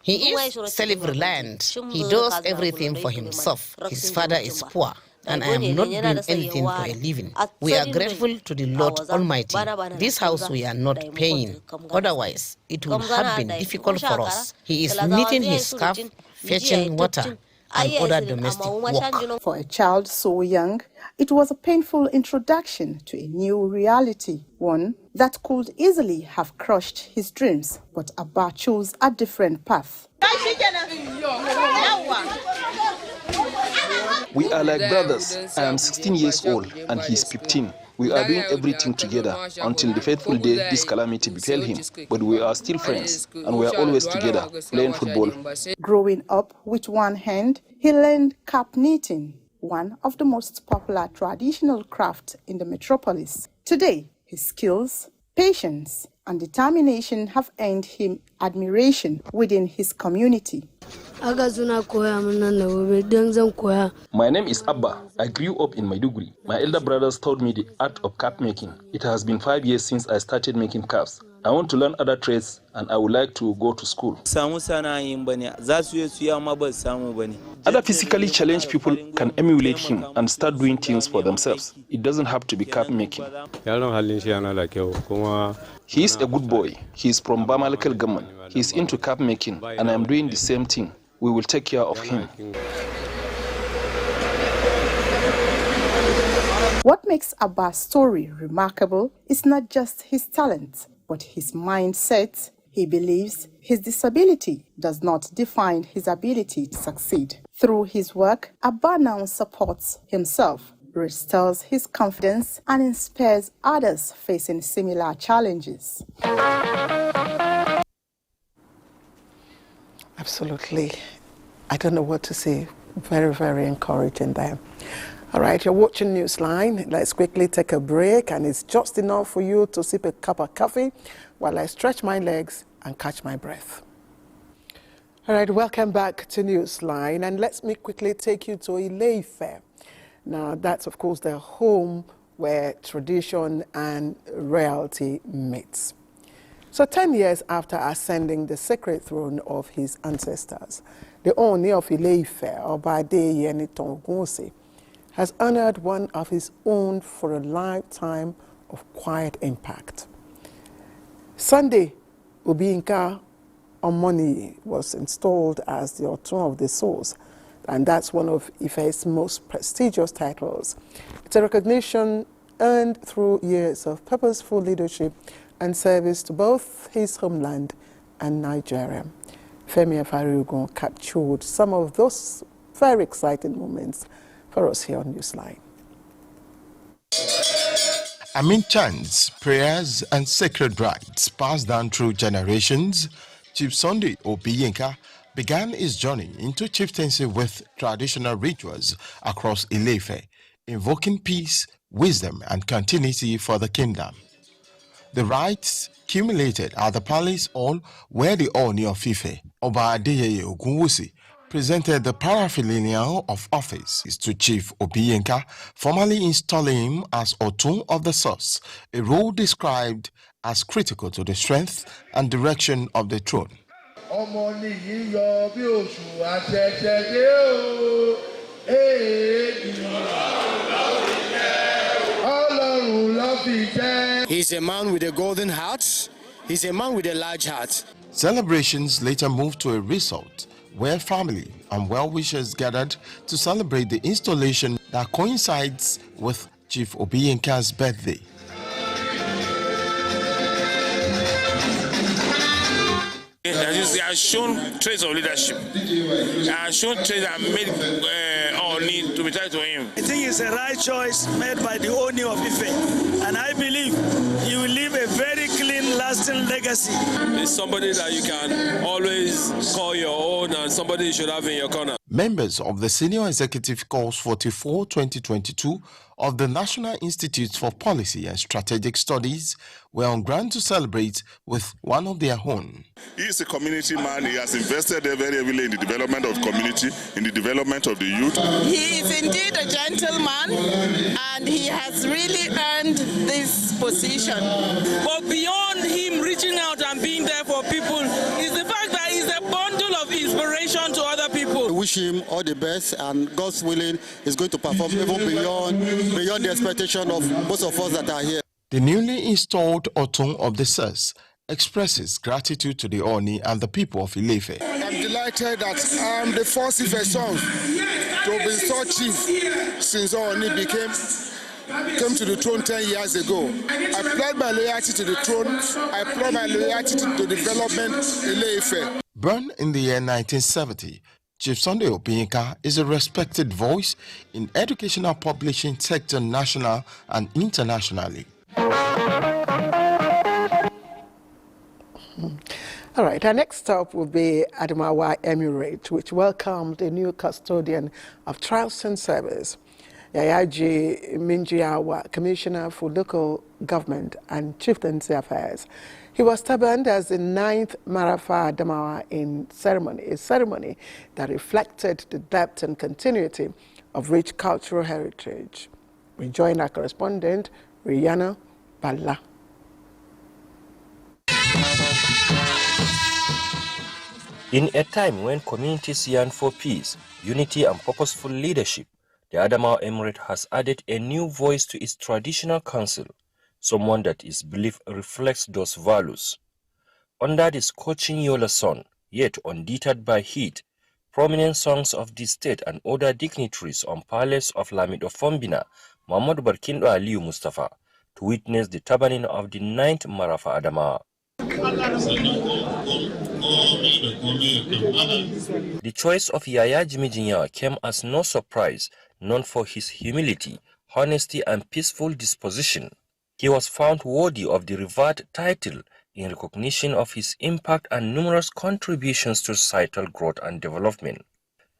He is self-reliant. He does everything for himself. His father is poor, and I am not doing anything for a living. We are grateful to the Lord Almighty. This house we are not paying. Otherwise, it would have been difficult for us. He is knitting his scarf, fetching water, and other domestic work. For a child so young, it was a painful introduction to a new reality, one that could easily have crushed his dreams, but Abba chose a different path. We are like brothers. I am 16 years old and he's 15. We are doing everything together until the fateful day this calamity befell him. But we are still friends and we are always together playing football. Growing up with one hand, he learned cap knitting, one of the most popular traditional crafts in the metropolis. Today, his skills Patience and determination have earned him admiration within his community. My name is Abba. I grew up in Maiduguri. My elder brothers taught me the art of cap making. It has been 5 years since I started making caps. I want to learn other trades and I would like to go to school. Other physically challenged people can emulate him and start doing things for themselves. It doesn't have to be cap making. He is a good boy. He is from Bama local government. He is into cap making and I am doing the same thing. We will take care of him. What makes Abba's story remarkable is not just his talent, but his mindset. He believes his disability does not define his ability to succeed. Through his work, Abba now supports himself, restores his confidence, and inspires others facing similar challenges. Absolutely. I don't know what to say. Very, very encouraging there. All right, you're watching Newsline. Let's quickly take a break, and it's just enough for you to sip a cup of coffee while I stretch my legs and catch my breath. All right, welcome back to Newsline, and let me quickly take you to Ile-Ife. Now, that's, of course, the home where tradition and reality meets. So 10 years after ascending the sacred throne of his ancestors, the Oni of Ile-Ife, Oba Adeyeye Ogunwusi, has honored one of his own for a lifetime of quiet impact. Sunday, Obiyinka Omoni was installed as the Otun of the Source, and that's one of Ife's most prestigious titles. It's a recognition earned through years of purposeful leadership and service to both his homeland and Nigeria. Femi Afariugun captured some of those very exciting moments for us here on Newsline. Amid chants, prayers, and sacred rites passed down through generations, Chief Sunday Obiyinka began his journey into chieftaincy with traditional rituals across Ile-Ife, invoking peace, wisdom, and continuity for the kingdom. The rites culminated at the palace hall where the Oni of Ife, Oba Adeyeye Ogunwusi, presented the paraphernalia of office to Chief Obiyinka, formally installing him as Otun of the Source, a role described as critical to the strength and direction of the throne. He's a man with a golden heart. He's a man with a large heart. Celebrations later moved to a resort where family and well-wishers gathered to celebrate the installation that coincides with Chief Obiyinka's birthday. He has shown traits of leadership. He has shown traits that made Oni to be tied to him. I think it's a right choice made by the Oni of Ife, and I believe he will leave a very clean, lasting legacy. It's somebody that you can always call your own and somebody you should have in your corner. Members of the Senior Executive Course 44-2022 of the National Institute for Policy and Strategic Studies were on ground to celebrate with one of their own. He is a community man. He has invested very heavily in the development of community, in the development of the youth. He is indeed a gentleman, and he has really earned this position. But beyond him reaching out and being there for people is the fact that he's a bundle of inspiration to other people. We wish him all the best, and God's willing is going to perform even beyond the expectation of most of us that are here. The newly installed Otun of the Source expresses gratitude to the Oni and the people of Ile-Ife. I'm delighted that I'm the first Ife son to be installed chief since Oni came to the throne 10 years ago. I pledge my loyalty to the throne. I pledge my loyalty to the development of Ile-Ife. Born in the year 1970, Chief Sunday Obiyinka is a respected voice in educational publishing sector national and internationally. All right, our next stop will be Adamawa Emirate, which welcomed a new custodian of trials and service. Yayaji Minjiawa, Commissioner for Local Government and Chieftaincy Affairs. He was turbaned as the 9th Marafa Adamawa in ceremony, a ceremony that reflected the depth and continuity of rich cultural heritage. We join our correspondent, Rihanna Balla. In a time when communities yearn for peace, unity and purposeful leadership, the Adamawa Emirate has added a new voice to its traditional council, someone that is believed reflects those values. Under the scorching Yola sun, yet undeterred by heat, prominent sons of the state and other dignitaries on Palace of Lamido Fombina, Mahmoud Barkindo Aliyu Mustafa, to witness the turbaning of the 9th Marafa Adamawa. The choice of Yaya Jimmy came as no surprise, known for his humility, honesty and peaceful disposition. He was found worthy of the revered title in recognition of his impact and numerous contributions to societal growth and development.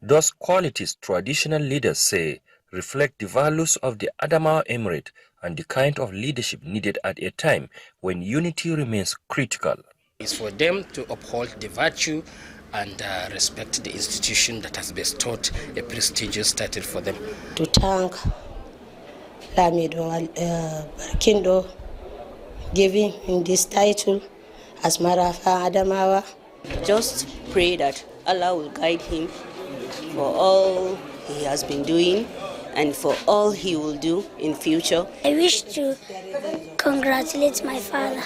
Those qualities traditional leaders say reflect the values of the Adamawa Emirate and the kind of leadership needed at a time when unity remains critical. It's for them to uphold the virtue and respect the institution that has bestowed a prestigious title for them. To thank Lamido Barkindo giving him this title as Marafa Adamawa. Just pray that Allah will guide him for all he has been doing and for all he will do in future. I wish to congratulate my father.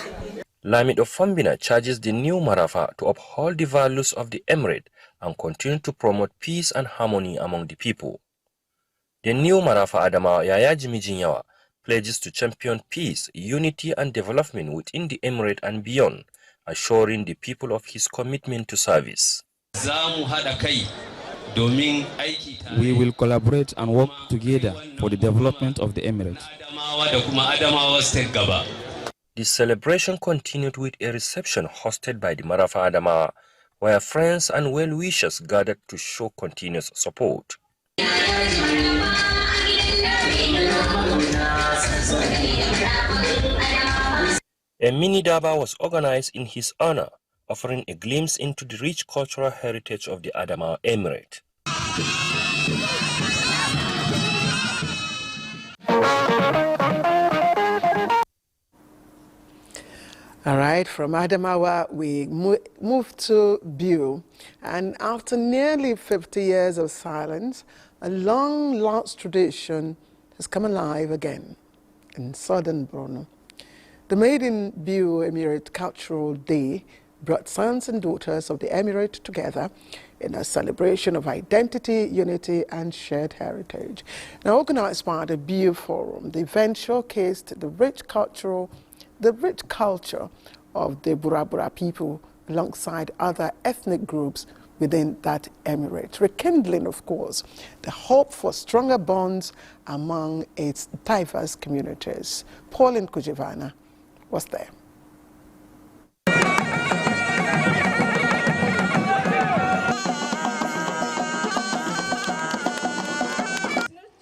Lamido Fombina charges the new Marafa to uphold the values of the Emirate and continue to promote peace and harmony among the people. The new Marafa Adamawa Yaya Jimmy Jinyawa pledges to champion peace, unity and development within the Emirate and beyond, assuring the people of his commitment to service. We will collaborate and work together for the development of the Emirate. The celebration continued with a reception hosted by the Marafa Adamawa, where friends and well-wishers gathered to show continuous support. A mini Daba was organized in his honor, offering a glimpse into the rich cultural heritage of the Adamawa Emirate. All right, from Adamawa, we move to Biu. And after nearly 50 years of silence, a long-lost tradition has come alive again in southern Borno. The maiden Biu Emirate Cultural Day brought sons and daughters of the Emirate together in a celebration of identity, unity, and shared heritage. Now, organized by the Biu Forum, the event showcased the rich culture of the Burabura people alongside other ethnic groups within that emirate, rekindling, of course, the hope for stronger bonds among its diverse communities. Pauline Kujivana was there.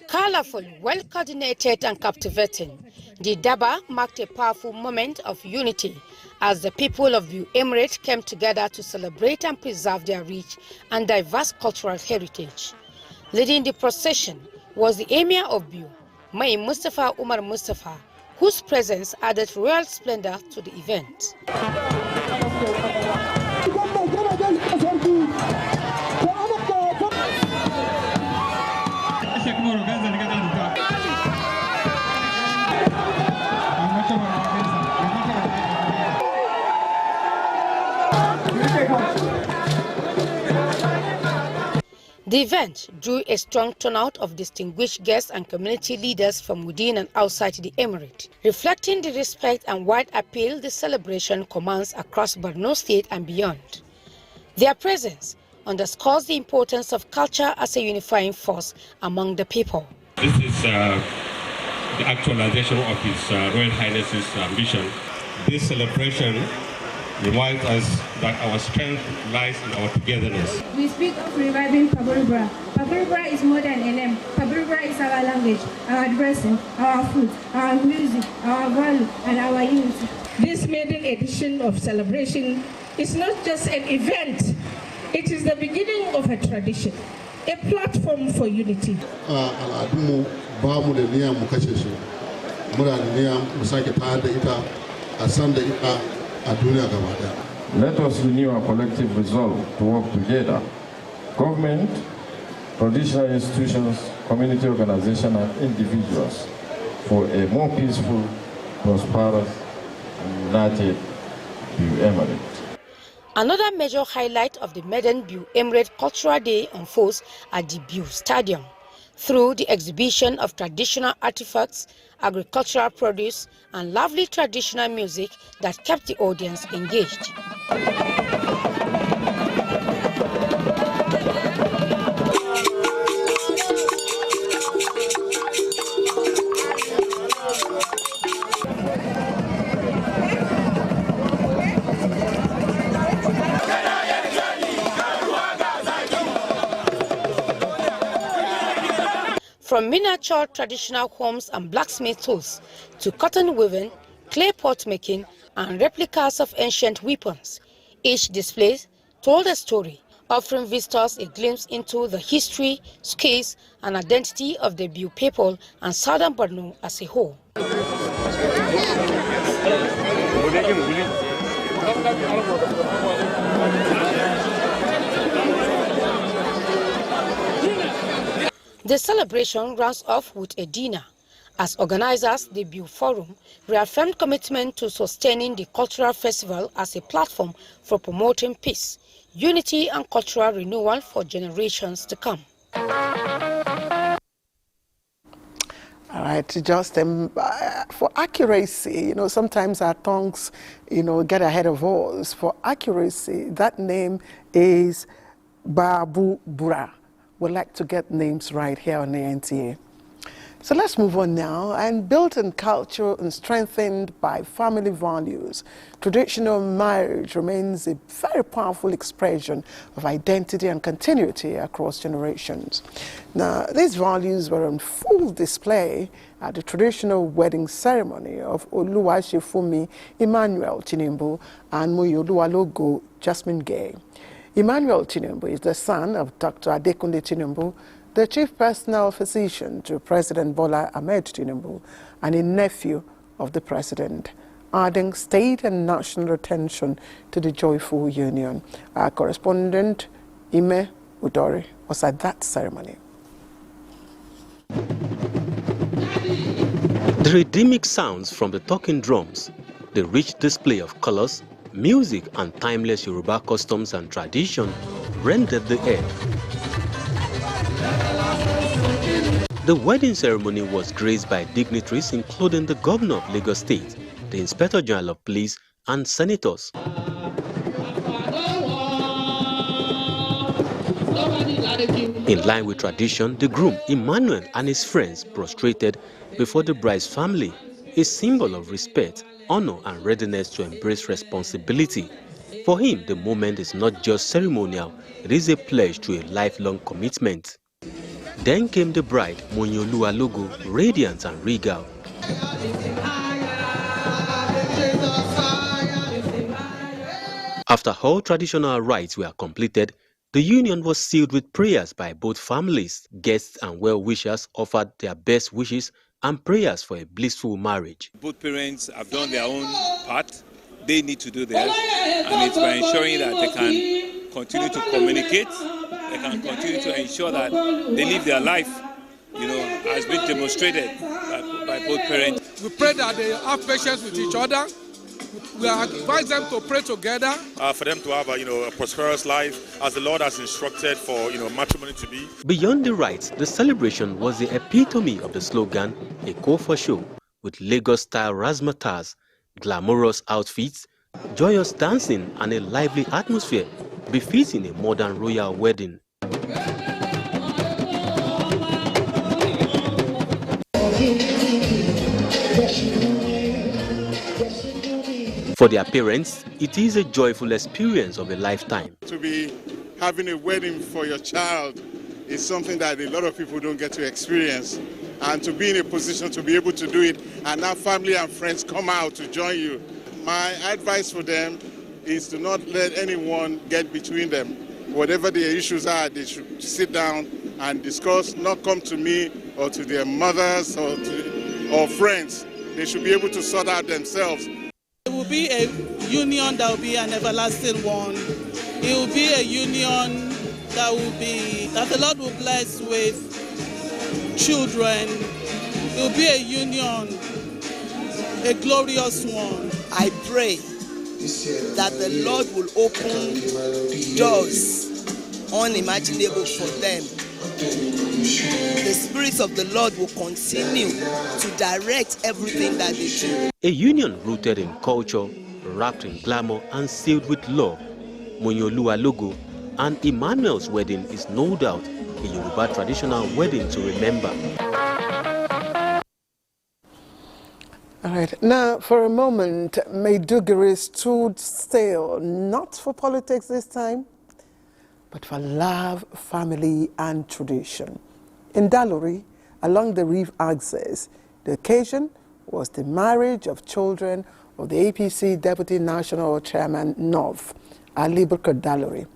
Colorful, well-coordinated and captivating, the Daba marked a powerful moment of unity as the people of the Emirate came together to celebrate and preserve their rich and diverse cultural heritage. Leading the procession was the Emir of Biu, Mai Mustafa Umar Mustafa, whose presence added royal splendor to the event. The event drew a strong turnout of distinguished guests and community leaders from within and outside the Emirate, reflecting the respect and wide appeal the celebration commands across Borno State and beyond. Their presence underscores the importance of culture as a unifying force among the people. This is the actualization of His Royal Highness's ambition. This celebration remind us that our strength lies in our togetherness. We speak of reviving Paburubra. Paburubra is more than a name. Paburubra is our language, our dressing, our food, our music, our value, and our unity. This maiden edition of celebration is not just an event, it is the beginning of a tradition, a platform for unity. Let us renew our collective resolve to work together. Government, traditional institutions, community organizations, and individuals for a more peaceful, prosperous, and united Biu Emirate. Another major highlight of the maiden Biu Emirate Cultural Day unfolds at the Biu Stadium through the exhibition of traditional artifacts, agricultural produce, and lively traditional music that kept the audience engaged. From miniature traditional homes and blacksmith tools to cotton weaving, clay pot making, and replicas of ancient weapons, each display told a story, offering visitors a glimpse into the history, skills, and identity of the Biu people and southern Borno as a whole. The celebration rounds off with a dinner. As organizers, the Biu Forum reaffirmed commitment to sustaining the cultural festival as a platform for promoting peace, unity, and cultural renewal for generations to come. All right, just for accuracy, sometimes our tongues, get ahead of us. For accuracy, that name is Babu Bura. We'd like to get names right here on the NTA. So let's move on now. And built in culture and strengthened by family values, traditional marriage remains a very powerful expression of identity and continuity across generations. Now, these values were on full display at the traditional wedding ceremony of Oluwashefumi Emmanuel Tinubu and Moyoluwalogo Jasmine Gay. Emmanuel Tinubu is the son of Dr. Adekunle Tinubu, the chief personal physician to President Bola Ahmed Tinubu, and a nephew of the president, adding state and national attention to the joyful union. Our correspondent, Ime Udori, was at that ceremony. The rhythmic sounds from the talking drums, the rich display of colors, music, and timeless Yoruba customs and tradition rendered the air. The wedding ceremony was graced by dignitaries including the Governor of Lagos State, the Inspector General of Police, and senators. In line with tradition, the groom, Emmanuel, and his friends prostrated before the bride's family, a symbol of respect, honor, and readiness to embrace responsibility. For him, the moment is not just ceremonial, it is a pledge to a lifelong commitment. Then came the bride, Moyoluwalogo, radiant and regal. After all traditional rites were completed, the union was sealed with prayers by both families. Guests and well-wishers offered their best wishes and prayers for a blissful marriage. Both parents have done their own part. They need to do theirs, and it's by ensuring that they can continue to communicate, they can continue to ensure that they live their life, has been demonstrated by both parents. We pray that they have patience with each other. We advise them to pray together. For them to have a prosperous life, as the Lord has instructed for matrimony to be. Beyond the rites, the celebration was the epitome of the slogan, a call for show, with Lagos-style razzmatazz, glamorous outfits, joyous dancing, and a lively atmosphere befitting a modern royal wedding. For their parents, it is a joyful experience of a lifetime. To be having a wedding for your child is something that a lot of people don't get to experience. And to be in a position to be able to do it, and now family and friends come out to join you. My advice for them is to not let anyone get between them. Whatever their issues are, they should sit down and discuss, not come to me or to their mothers or friends. They should be able to sort out themselves. It will be a union that will be an everlasting one. It will be a union that the Lord will bless with children. It will be a union, a glorious one. I pray that the Lord will open doors unimaginable for them. The Spirit of the Lord will continue to direct everything that they do. A union rooted in culture, wrapped in glamour and sealed with love. Monyolua logo and Emmanuel's wedding is no doubt a Yoruba traditional wedding to remember. All right, now for a moment, Maiduguri stood still, not for politics this time, but for love, family, and tradition. In Dalori, along the reef axis, the occasion was the marriage of children of the APC Deputy National Chairman North, Ali Bukar Dalori.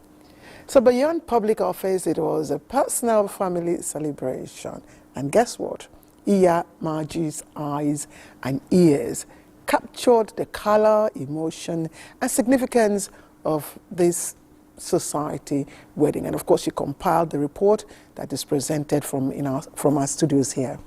So beyond public office, it was a personal family celebration. And guess what? Iya Maji's eyes and ears captured the color, emotion, and significance of this society wedding. And of course, she compiled the report that is presented from our studios here.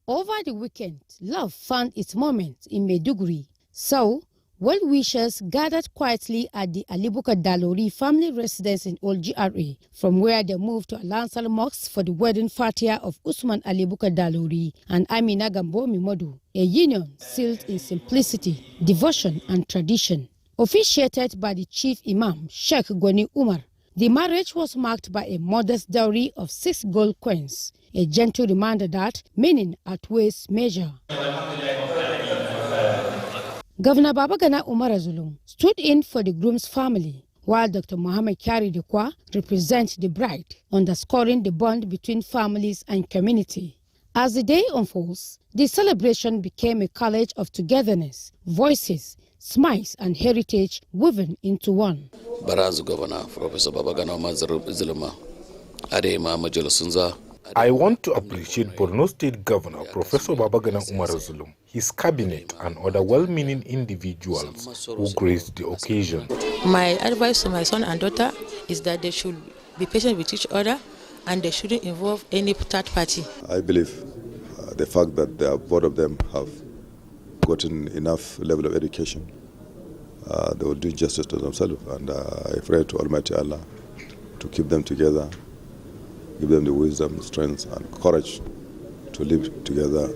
Over the weekend, love found its moment in Maiduguri. So, well-wishers gathered quietly at the Ali Bukar Dalori family residence in Old GRA, from where they moved to Al-Ansar Mosque for the wedding fatia of Usman Ali Bukar Dalori and Amina Gambo Mimodu, a union sealed in simplicity, devotion and tradition. Officiated by the chief imam, Sheikh Gwani Umar, the marriage was marked by a modest dowry of 6 gold coins, a gentle reminder that meaning outweighs measure. Governor Babagana Umar Zulum stood in for the groom's family, while Dr. Mohammed Kari Dekwa represents the bride, underscoring the bond between families and community. As the day unfolds, the celebration became a college of togetherness, voices, smiles and heritage woven into one. Barazu Governor, Professor Babagana Umar Zuluma, Adema Majolosunza. I want to appreciate Borno State Governor Professor Babagana Umar Zulum, his cabinet and other well-meaning individuals who graced the occasion. My advice to my son and daughter is that they should be patient with each other and they shouldn't involve any third party. I believe the fact that both of them have gotten enough level of education, they will do justice to themselves, and I pray to Almighty Allah to keep them together, give them the wisdom, strength, and courage to live together.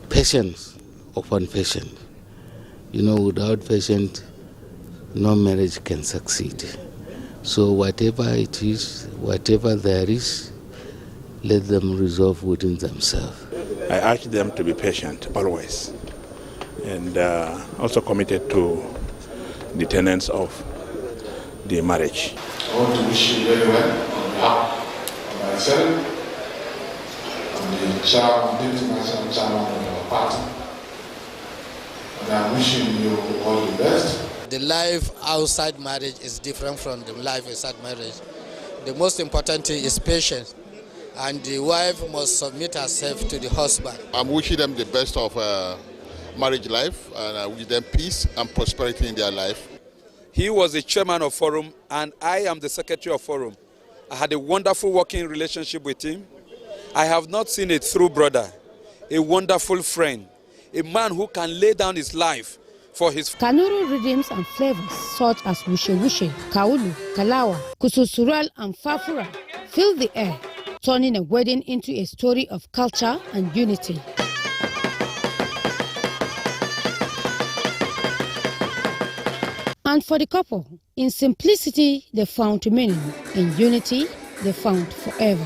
Patience upon patience. You know, without patience, no marriage can succeed. So whatever it is, whatever there is, let them resolve within themselves. I urge them to be patient always, and also committed to the tenets of the marriage. I want to wish you very well on behalf myself, and the chairman of our party, and I'm wishing you all the best. The life outside marriage is different from the life inside marriage. The most important thing is patience, and the wife must submit herself to the husband. I'm wishing them the best of marriage life, and I wish them peace and prosperity in their life. He was the chairman of Forum, and I am the secretary of Forum. I had a wonderful working relationship with him. I have not seen a true brother, a wonderful friend, a man who can lay down his life for his... Kanuru rhythms and flavors such as Wushe Wushe, Kaulu, Kalawa, Kususural and Fafura fill the air, turning a wedding into a story of culture and unity. And for the couple, in simplicity they found meaning, in unity they found forever.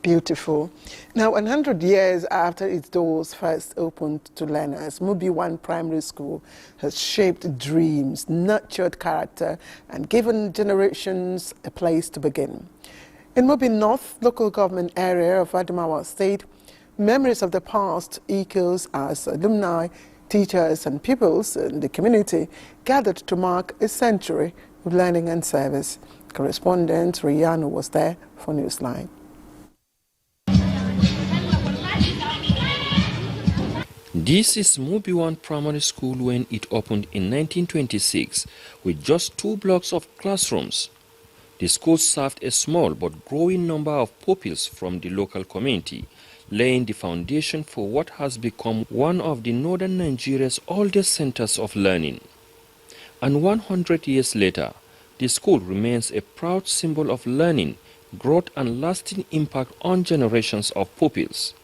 Beautiful. Now, 100 years after its doors first opened to learners, Mubi 1 Primary School has shaped dreams, nurtured character, and given generations a place to begin. In Mubi North local government area of Adamawa State, memories of the past echoes as alumni, teachers, and pupils in the community gathered to mark a century of learning and service. Correspondent Rihanna was there for Newsline. This is Mubi 1 Primary School when it opened in 1926 with just 2 blocks of classrooms. The school served a small but growing number of pupils from the local community, laying the foundation for what has become one of the northern Nigeria's oldest centers of learning. And 100 years later, the school remains a proud symbol of learning, growth and lasting impact on generations of pupils.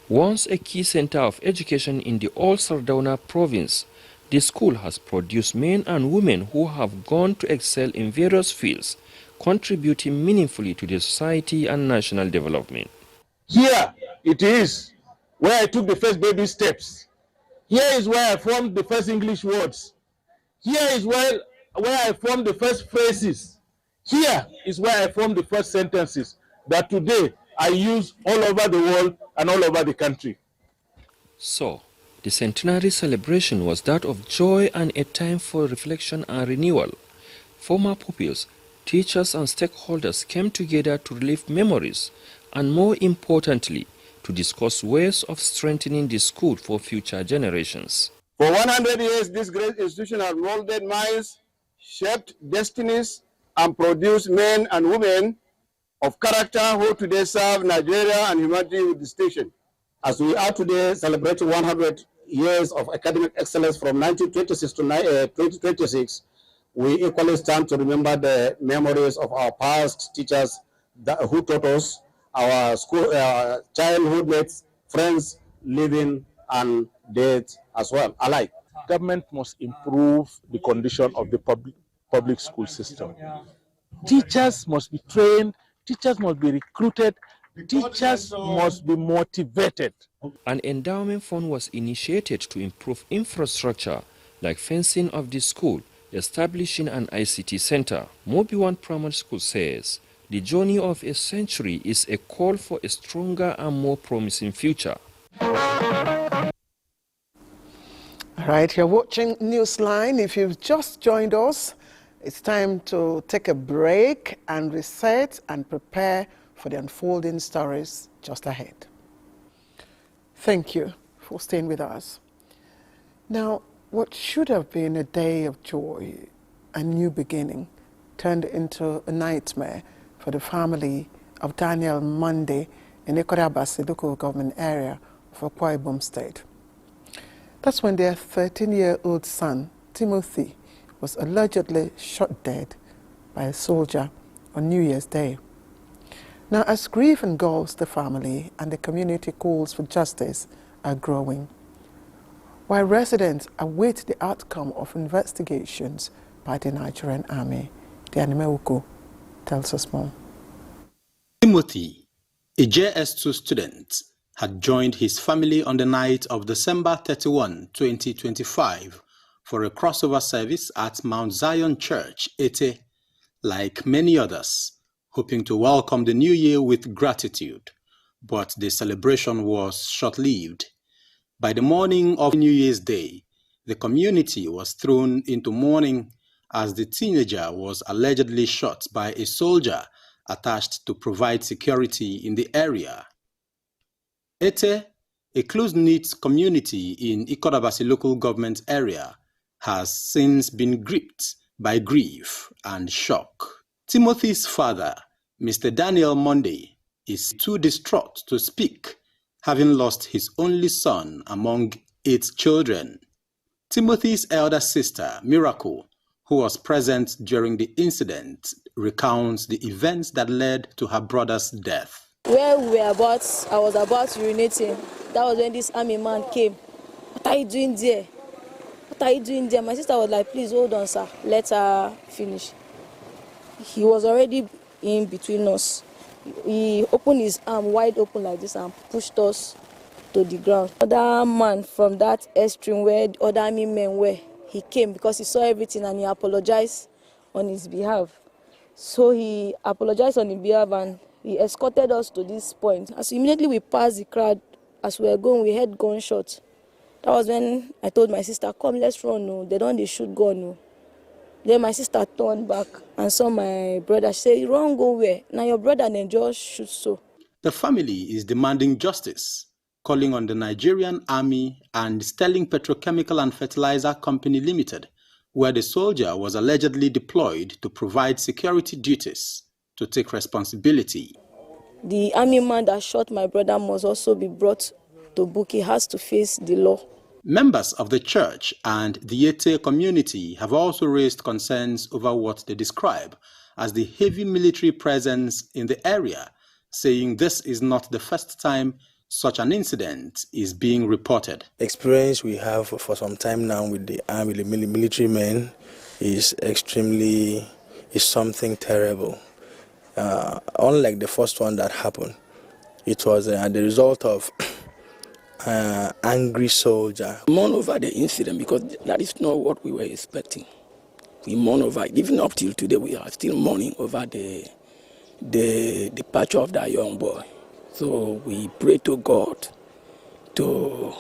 Once a key center of education in the old Sardauna province, the school has produced men and women who have gone to excel in various fields, contributing meaningfully to the society and national development. Here it is where I took the first baby steps. Here is where I formed the first English words. Here is where I formed the first phrases. Here is where I formed the first sentences that today I use all over the world and all over the country. So, the centenary celebration was that of joy and a time for reflection and renewal. Former pupils, teachers and stakeholders came together to relive memories and, more importantly, to discuss ways of strengthening the school for future generations. For 100 years, this great institution has molded minds, shaped destinies, and produced men and women of character who today serve Nigeria and humanity with distinction. As we are today celebrating 100 years of academic excellence from 1926 to 2026, we equally stand to remember the memories of our past teachers who taught us, our school, childhood mates, friends, living and dead as well, alike. Government must improve the condition of the public school system. Teachers must be trained, teachers must be recruited, teachers must be motivated. An endowment fund was initiated to improve infrastructure like fencing of the school, establishing an ICT center. Mubi 1 Primary School says the journey of a century is a call for a stronger and more promising future. All right, you're watching Newsline. If you've just joined us, it's time to take a break and reset and prepare for the unfolding stories just ahead. Thank you for staying with us. Now, what should have been a day of joy, a new beginning, turned into a nightmare for the family of Daniel Monday in Ikorabasi local government area of Akwa Ibom State. That's when their 13-year-old son, Timothy, was allegedly shot dead by a soldier on New Year's Day. Now, as grief engulfs the family and the community calls for justice are growing, while residents await the outcome of investigations by the Nigerian army, Dianime Uko tells us more. Timothy, a JS2 student, had joined his family on the night of December 31, 2025, for a crossover service at Mount Zion Church, Ete, like many others, hoping to welcome the new year with gratitude. But the celebration was short-lived. By the morning of New Year's Day, the community was thrown into mourning as the teenager was allegedly shot by a soldier attached to provide security in the area. Ete, a close-knit community in Ikorabasi local government area, has since been gripped by grief and shock. Timothy's father, Mr. Daniel Monday, is too distraught to speak, having lost his only son among 8 children. Timothy's elder sister, Miracle, who was present during the incident, recounts the events that led to her brother's death. Where I was about urinating, that was when this army man came. What are you doing there? What are you doing there? My sister was like, please hold on, sir. Let her finish. He was already in between us. He opened his arm wide open like this and pushed us to the ground. Other man from that extreme where the other army men were, he came because he saw everything and he apologized on his behalf. So he apologized on his behalf and he escorted us to this point. As immediately we passed the crowd, as we were going, we heard gunshots. That was when I told my sister, come, let's run. No. They don't shoot gun. No. Then my sister turned back and saw my brother. She said, run, go where? Now your brother then just shoot so. The family is demanding justice, calling on the Nigerian Army and Sterling Petrochemical and Fertilizer Company Limited, where the soldier was allegedly deployed to provide security duties, to take responsibility. The army man that shot my brother must also be brought to book. He has to face the law. Members of the church and the Yete community have also raised concerns over what they describe as the heavy military presence in the area, saying this is not the first time such an incident is being reported. Experience we have for some time now with the army, the military men, is something terrible. Unlike the first one that happened, it was the result of angry soldier. We mourn over the incident because that is not what we were expecting. We mourn over it. Even up till today, we are still mourning over the departure of that young boy. So we pray to God to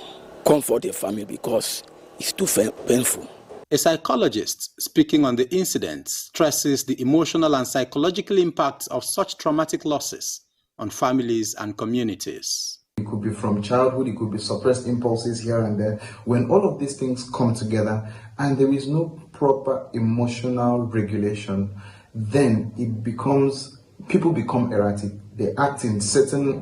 comfort the family because it's too painful. A psychologist speaking on the incident stresses the emotional and psychological impacts of such traumatic losses on families and communities. It could be from childhood, it could be suppressed impulses here and there. When all of these things come together and there is no proper emotional regulation, then people become erratic. They act in certain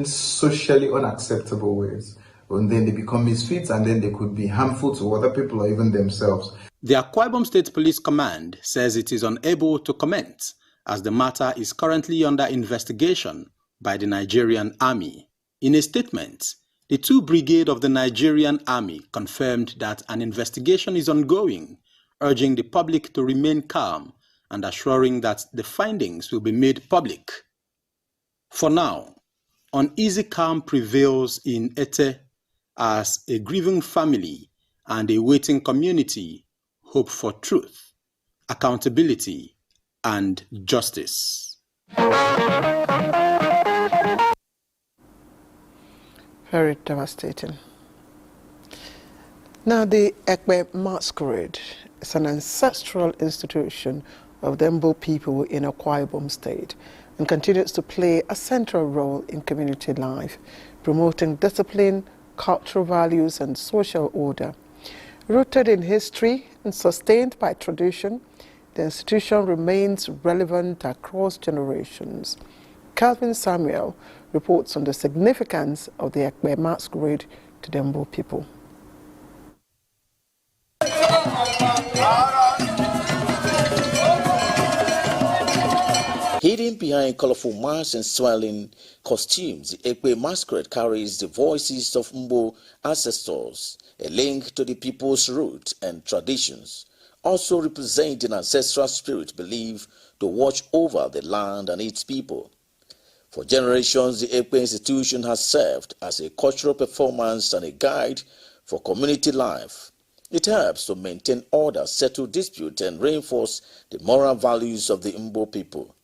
socially unacceptable ways. And then they become misfits, and then they could be harmful to other people or even themselves. The Akwa Ibom State Police Command says it is unable to comment as the matter is currently under investigation by the Nigerian Army. In a statement, the 2 Brigade of the Nigerian Army confirmed that an investigation is ongoing, urging the public to remain calm and assuring that the findings will be made public. For now, uneasy calm prevails in Ete as a grieving family and a waiting community hope for truth, accountability, and justice. Very devastating. Now, the Ekpe Masquerade is an ancestral institution of the Mbo people in Akwa Ibom State and continues to play a central role in community life, promoting discipline, cultural values, and social order. Rooted in history and sustained by tradition, the institution remains relevant across generations. Calvin Samuel reports on the significance of the Ekpe Masquerade to the Mbo people. Hidden behind colorful masks and swirling costumes, the Ekpe Masquerade carries the voices of Mbo ancestors, a link to the people's roots and traditions, also representing ancestral spirit believed to watch over the land and its people. For generations, the Ekpe institution has served as a cultural performance and a guide for community life. It helps to maintain order, settle disputes, and reinforce the moral values of the Mbo people.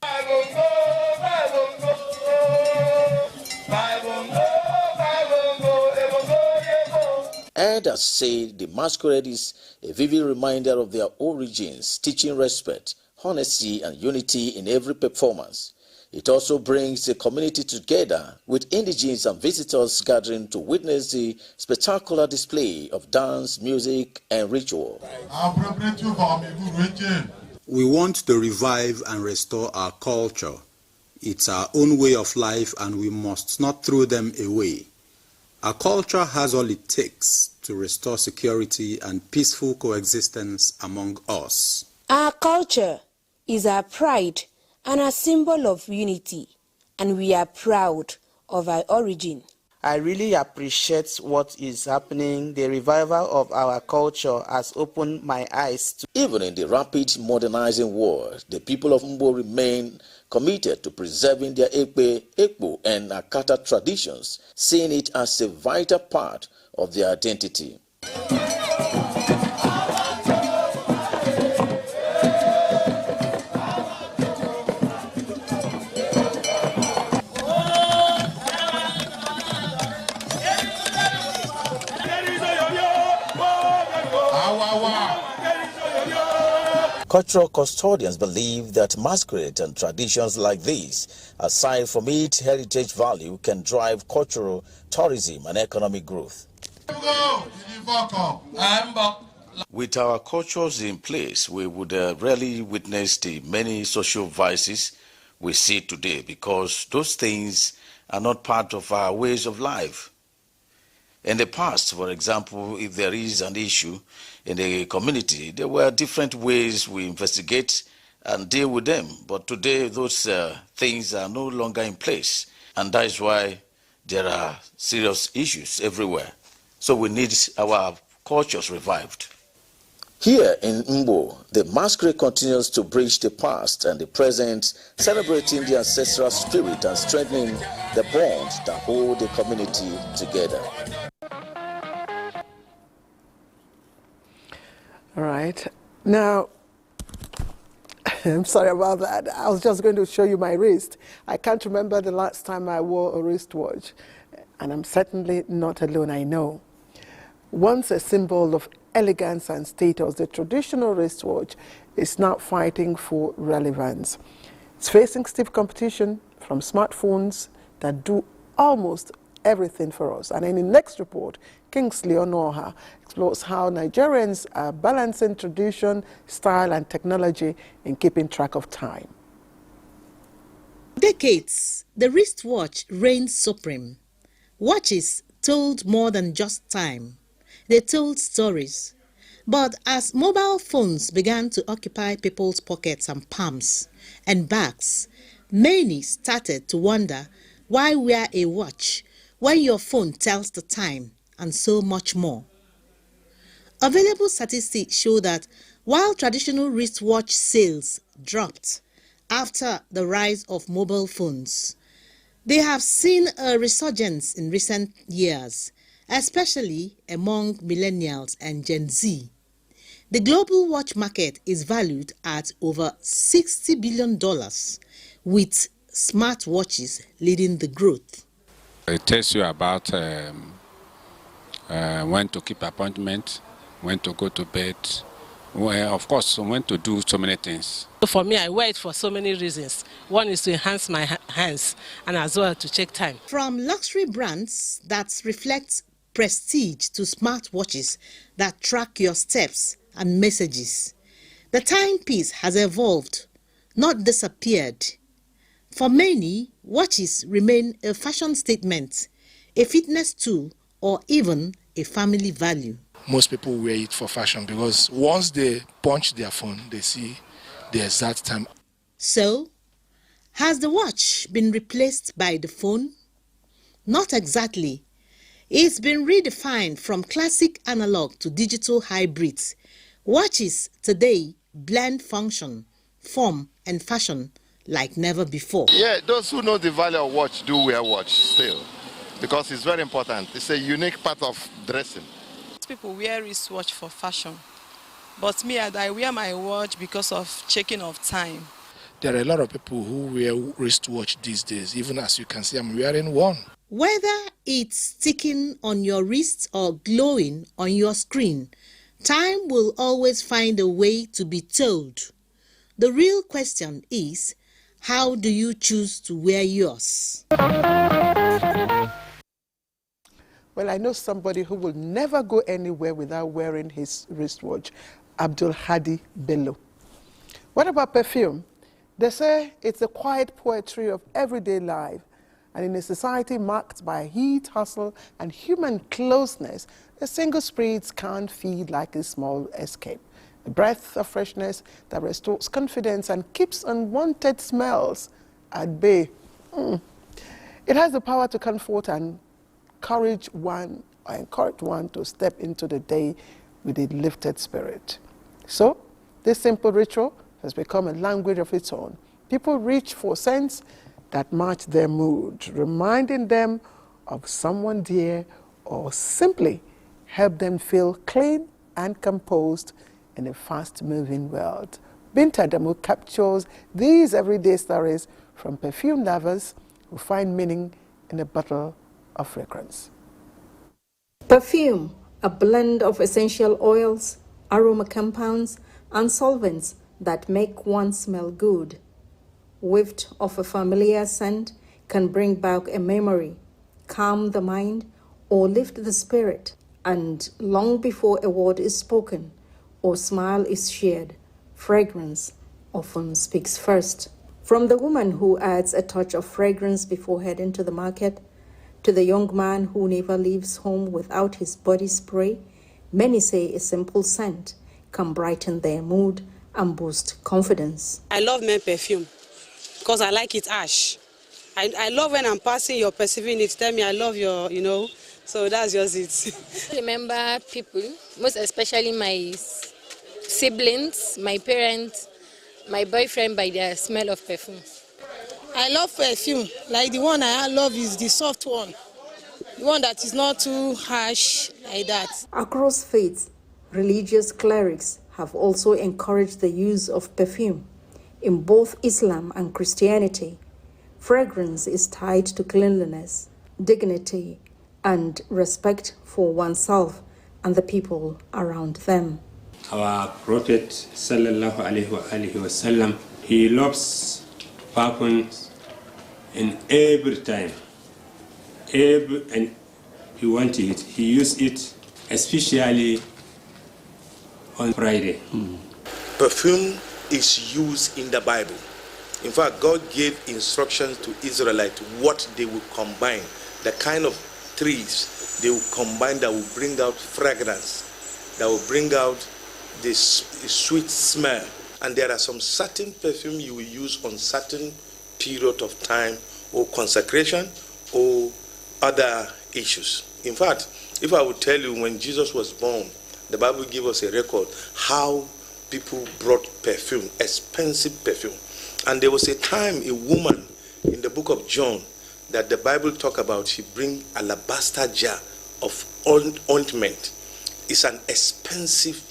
Elders say the masquerade is a vivid reminder of their origins, teaching respect, honesty, and unity in every performance. It also brings the community together, with indigenes and visitors gathering to witness the spectacular display of dance, music, and ritual. We want to revive and restore our culture. It's our own way of life and we must not throw them away. Our culture has all it takes to restore security and peaceful coexistence among us. Our culture is our pride and a symbol of unity, and we are proud of our origin. I really appreciate what is happening. The revival of our culture has opened my eyes to. Even in the rapid modernizing world, the people of Mbo remain committed to preserving their Ekpe, Ekpo, and Akata traditions, seeing it as a vital part of their identity. Cultural custodians believe that masquerade and traditions like these, aside from its heritage value, can drive cultural tourism and economic growth. With our cultures in place, we would rarely witness the many social vices we see today, because those things are not part of our ways of life. In the past, for example, if there is an issue in the community, there were different ways we investigate and deal with them. But today, those things are no longer in place. And that is why there are serious issues everywhere. So we need our cultures revived. Here in Mbo, the masquerade continues to bridge the past and the present, celebrating the ancestral spirit and strengthening the bonds that hold the community together. All right. Now, I'm sorry about that. I was just going to show you my wrist. I can't remember the last time I wore a wristwatch, and I'm certainly not alone, I know. Once a symbol of elegance and status, the traditional wristwatch is now fighting for relevance. It's facing stiff competition from smartphones that do almost everything for us. And in the next report, Kingsley Onoha explores how Nigerians are balancing tradition, style, and technology in keeping track of time. Decades, the wristwatch reigned supreme. Watches told more than just time. They told stories. But as mobile phones began to occupy people's pockets and palms and bags, many started to wonder why wear a watch when your phone tells the time, and so much more. Available statistics show that while traditional wristwatch sales dropped after the rise of mobile phones, they have seen a resurgence in recent years, especially among millennials and Gen Z. The global watch market is valued at over $60 billion, with smartwatches leading the growth. It tells you about when to keep appointment, when to go to bed, of course, when to do so many things. For me, I wear it for so many reasons. One is to enhance my hands and as well to check time. From luxury brands that reflect prestige to smartwatches that track your steps and messages, the timepiece has evolved, not disappeared. For many, watches remain a fashion statement, a fitness tool, or even a family value. Most people wear it for fashion because once they punch their phone, they see the exact time. So, has the watch been replaced by the phone? Not exactly. It's been redefined from classic analog to digital hybrids. Watches today blend function, form, and fashion like never before. Yeah, those who know the value of watch do wear watch still, because it's very important. It's a unique part of dressing. People wear wristwatch for fashion, but me, I wear my watch because of checking of time. There are a lot of people who wear wristwatch these days. Even as you can see, I'm wearing one. Whether it's ticking on your wrist or glowing on your screen, time will always find a way to be told. The real question is, how do you choose to wear yours? Well, I know somebody who will never go anywhere without wearing his wristwatch, Abdul Hadi Bello. What about perfume? They say it's the quiet poetry of everyday life. And in a society marked by heat, hustle, and human closeness, a single spritz can't feel like a small escape. A breath of freshness that restores confidence and keeps unwanted smells at bay. It has the power to comfort and encourage one to step into the day with a lifted spirit. So, this simple ritual has become a language of its own. People reach for scents that match their mood, reminding them of someone dear or simply help them feel clean and composed in a fast-moving world. Binta Adamu captures these everyday stories from perfume lovers who find meaning in a bottle of fragrance. Perfume, a blend of essential oils, aroma compounds, and solvents that make one smell good. Whiffed of a familiar scent can bring back a memory, calm the mind, or lift the spirit. And long before a word is spoken or smile is shared, fragrance often speaks first. From the woman who adds a touch of fragrance before heading to the market, to the young man who never leaves home without his body spray, many say a simple scent can brighten their mood and boost confidence. I love men perfume because I like it ash. I love when I'm passing, you're perceiving it, tell me I love your, so that's just it. I remember people, most especially my siblings, my parents, my boyfriend, by their smell of perfume. I love perfume. Like the one I love is the soft one. The one that is not too harsh like that. Across faiths, religious clerics have also encouraged the use of perfume. In both Islam and Christianity, fragrance is tied to cleanliness, dignity, and respect for oneself and the people around them. Our Prophet sallallahu alaihi wasallam, he loves perfumes in every time. And he wanted it. He used it especially on Friday. Perfume is used in the Bible. In fact, God gave instructions to Israelites what they would combine, the kind of trees they will combine that will bring out fragrance, that will bring out this sweet smell. And there are some certain perfume you will use on certain period of time or consecration or other issues. In fact, if I would tell you when Jesus was born, the Bible gives us a record how people brought perfume, expensive perfume. And there was a time a woman in the book of John that the Bible talk about, she bring alabaster jar of ointment. It's an expensive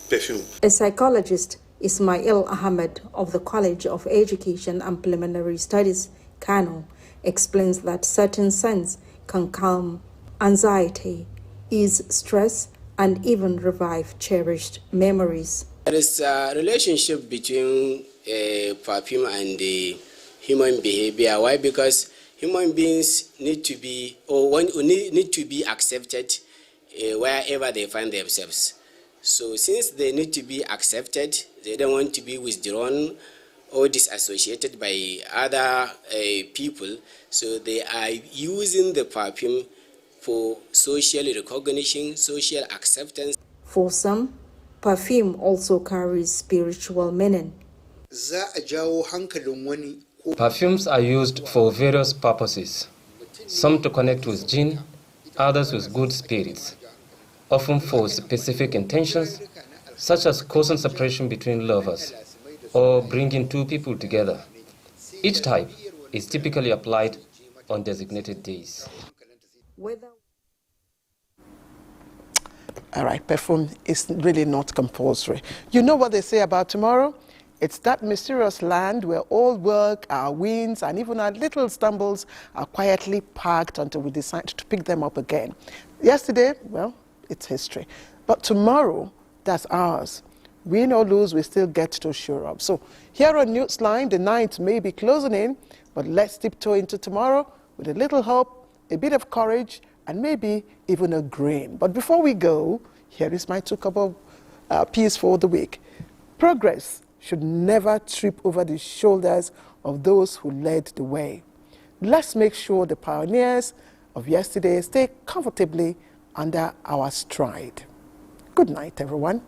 perfume. A psychologist, Ismail Ahmed of the College of Education and Preliminary Studies, Kano, explains that certain scents can calm anxiety, ease stress, and even revive cherished memories. There is a relationship between perfume and the human behavior. Why? Because human beings need to be need to be accepted wherever they find themselves. So since they need to be accepted, they don't want to be withdrawn or disassociated by other people. So they are using the perfume for social recognition, social acceptance. For some, perfume also carries spiritual meaning. Perfumes are used for various purposes, some to connect with jinn, others with good spirits, often for specific intentions, such as causing separation between lovers or bringing two people together. Each type is typically applied on designated days. All right, perfume is really not compulsory. You know what they say about tomorrow? It's that mysterious land where all work, our wins, and even our little stumbles are quietly parked until we decide to pick them up again. Yesterday, well, it's history. But tomorrow, that's ours. Win or lose, we still get to show up. So here on Newsline, the night may be closing in, but let's tiptoe into tomorrow with a little hope, a bit of courage, and maybe even a grain. But before we go, here is my 2 cup of piece for the week. Progress should never trip over the shoulders of those who led the way. Let's make sure the pioneers of yesterday stay comfortably under our stride. Good night, everyone.